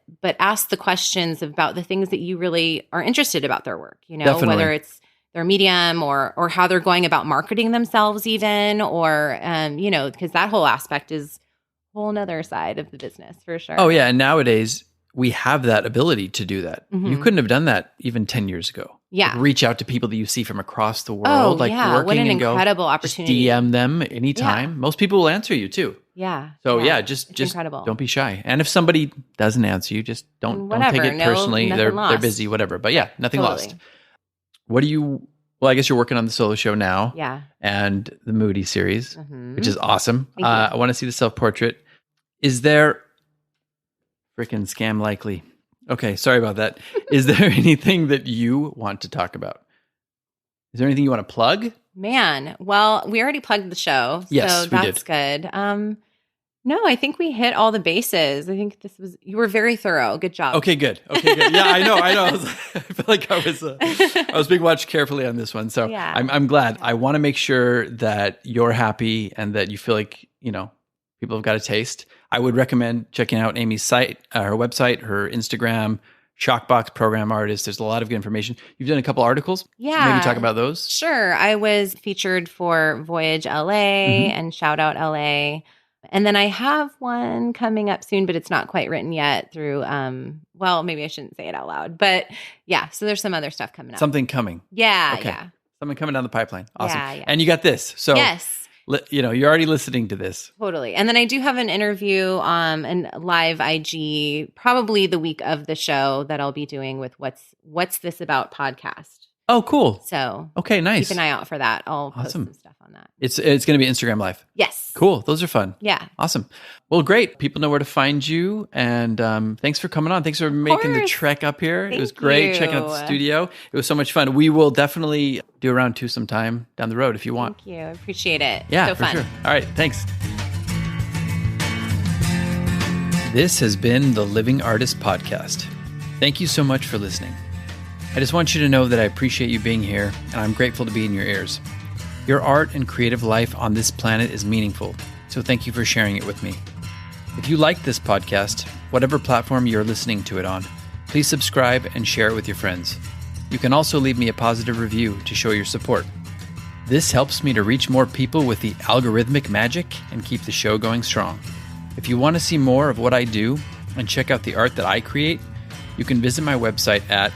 ask the questions about the things that you really are interested about their work, Definitely. Whether it's their medium or how they're going about marketing themselves even, or, because that whole aspect is a whole nother side of the business for sure. Oh yeah. And nowadays we have that ability to do that. Mm-hmm. You couldn't have done that even 10 years ago. Yeah. Like reach out to people that you see from across the world, working what an and incredible go, opportunity. just DM them anytime. Yeah. Most people will answer you too. Yeah. So just incredible. Don't be shy. And if somebody doesn't answer you, just don't take it personally. They're busy, whatever. But yeah, nothing lost. Well, I guess you're working on the solo show now. Yeah. And the Moody series, which is awesome. Thank you. I want to see the self-portrait. Is there freaking scam likely? Okay, sorry about that. Is there anything that you want to talk about? Is there anything you want to plug? Man, well, we already plugged the show. Yes, so that's good. No, I think we hit all the bases. I think you were very thorough. Good job. Okay, good. Yeah, I know. I feel like I was being watched carefully on this one. So yeah. I'm glad. I want to make sure that you're happy and that you feel like, people have got a taste. I would recommend checking out Aimee's site, her website, her Instagram, ShockBoxx program artist. There's a lot of good information. You've done a couple articles. Yeah. Maybe talk about those. Sure. I was featured for Voyage LA and Shout Out LA. And then I have one coming up soon, but it's not quite written yet through, maybe I shouldn't say it out loud, but yeah. So there's some other stuff coming up. Something coming. Yeah. Okay. Yeah. Something coming down the pipeline. Awesome. Yeah. And you got this. So yes. You're already listening to this. Totally. And then I do have an interview and live IG probably the week of the show that I'll be doing with What's This About podcast. Oh, cool. So okay, nice. Keep an eye out for that. I'll post some stuff on that. It's going to be Instagram Live. Yes. Cool. Those are fun. Yeah. Awesome. Well, great. People know where to find you. And thanks for coming on. Thanks for making the trek up here. It was great checking out the studio. It was so much fun. We will definitely do a round 2 sometime down the road if you want. Thank you. I appreciate it. Yeah, so for fun. Sure. All right. Thanks. This has been the Living Artist Podcast. Thank you so much for listening. I just want you to know that I appreciate you being here, and I'm grateful to be in your ears. Your art and creative life on this planet is meaningful, so thank you for sharing it with me. If you like this podcast, whatever platform you're listening to it on, please subscribe and share it with your friends. You can also leave me a positive review to show your support. This helps me to reach more people with the algorithmic magic and keep the show going strong. If you want to see more of what I do and check out the art that I create, you can visit my website at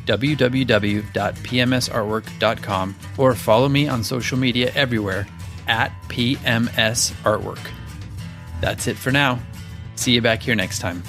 www.pmsartwork.com or follow me on social media everywhere at PMS Artwork. That's it for now. See you back here next time.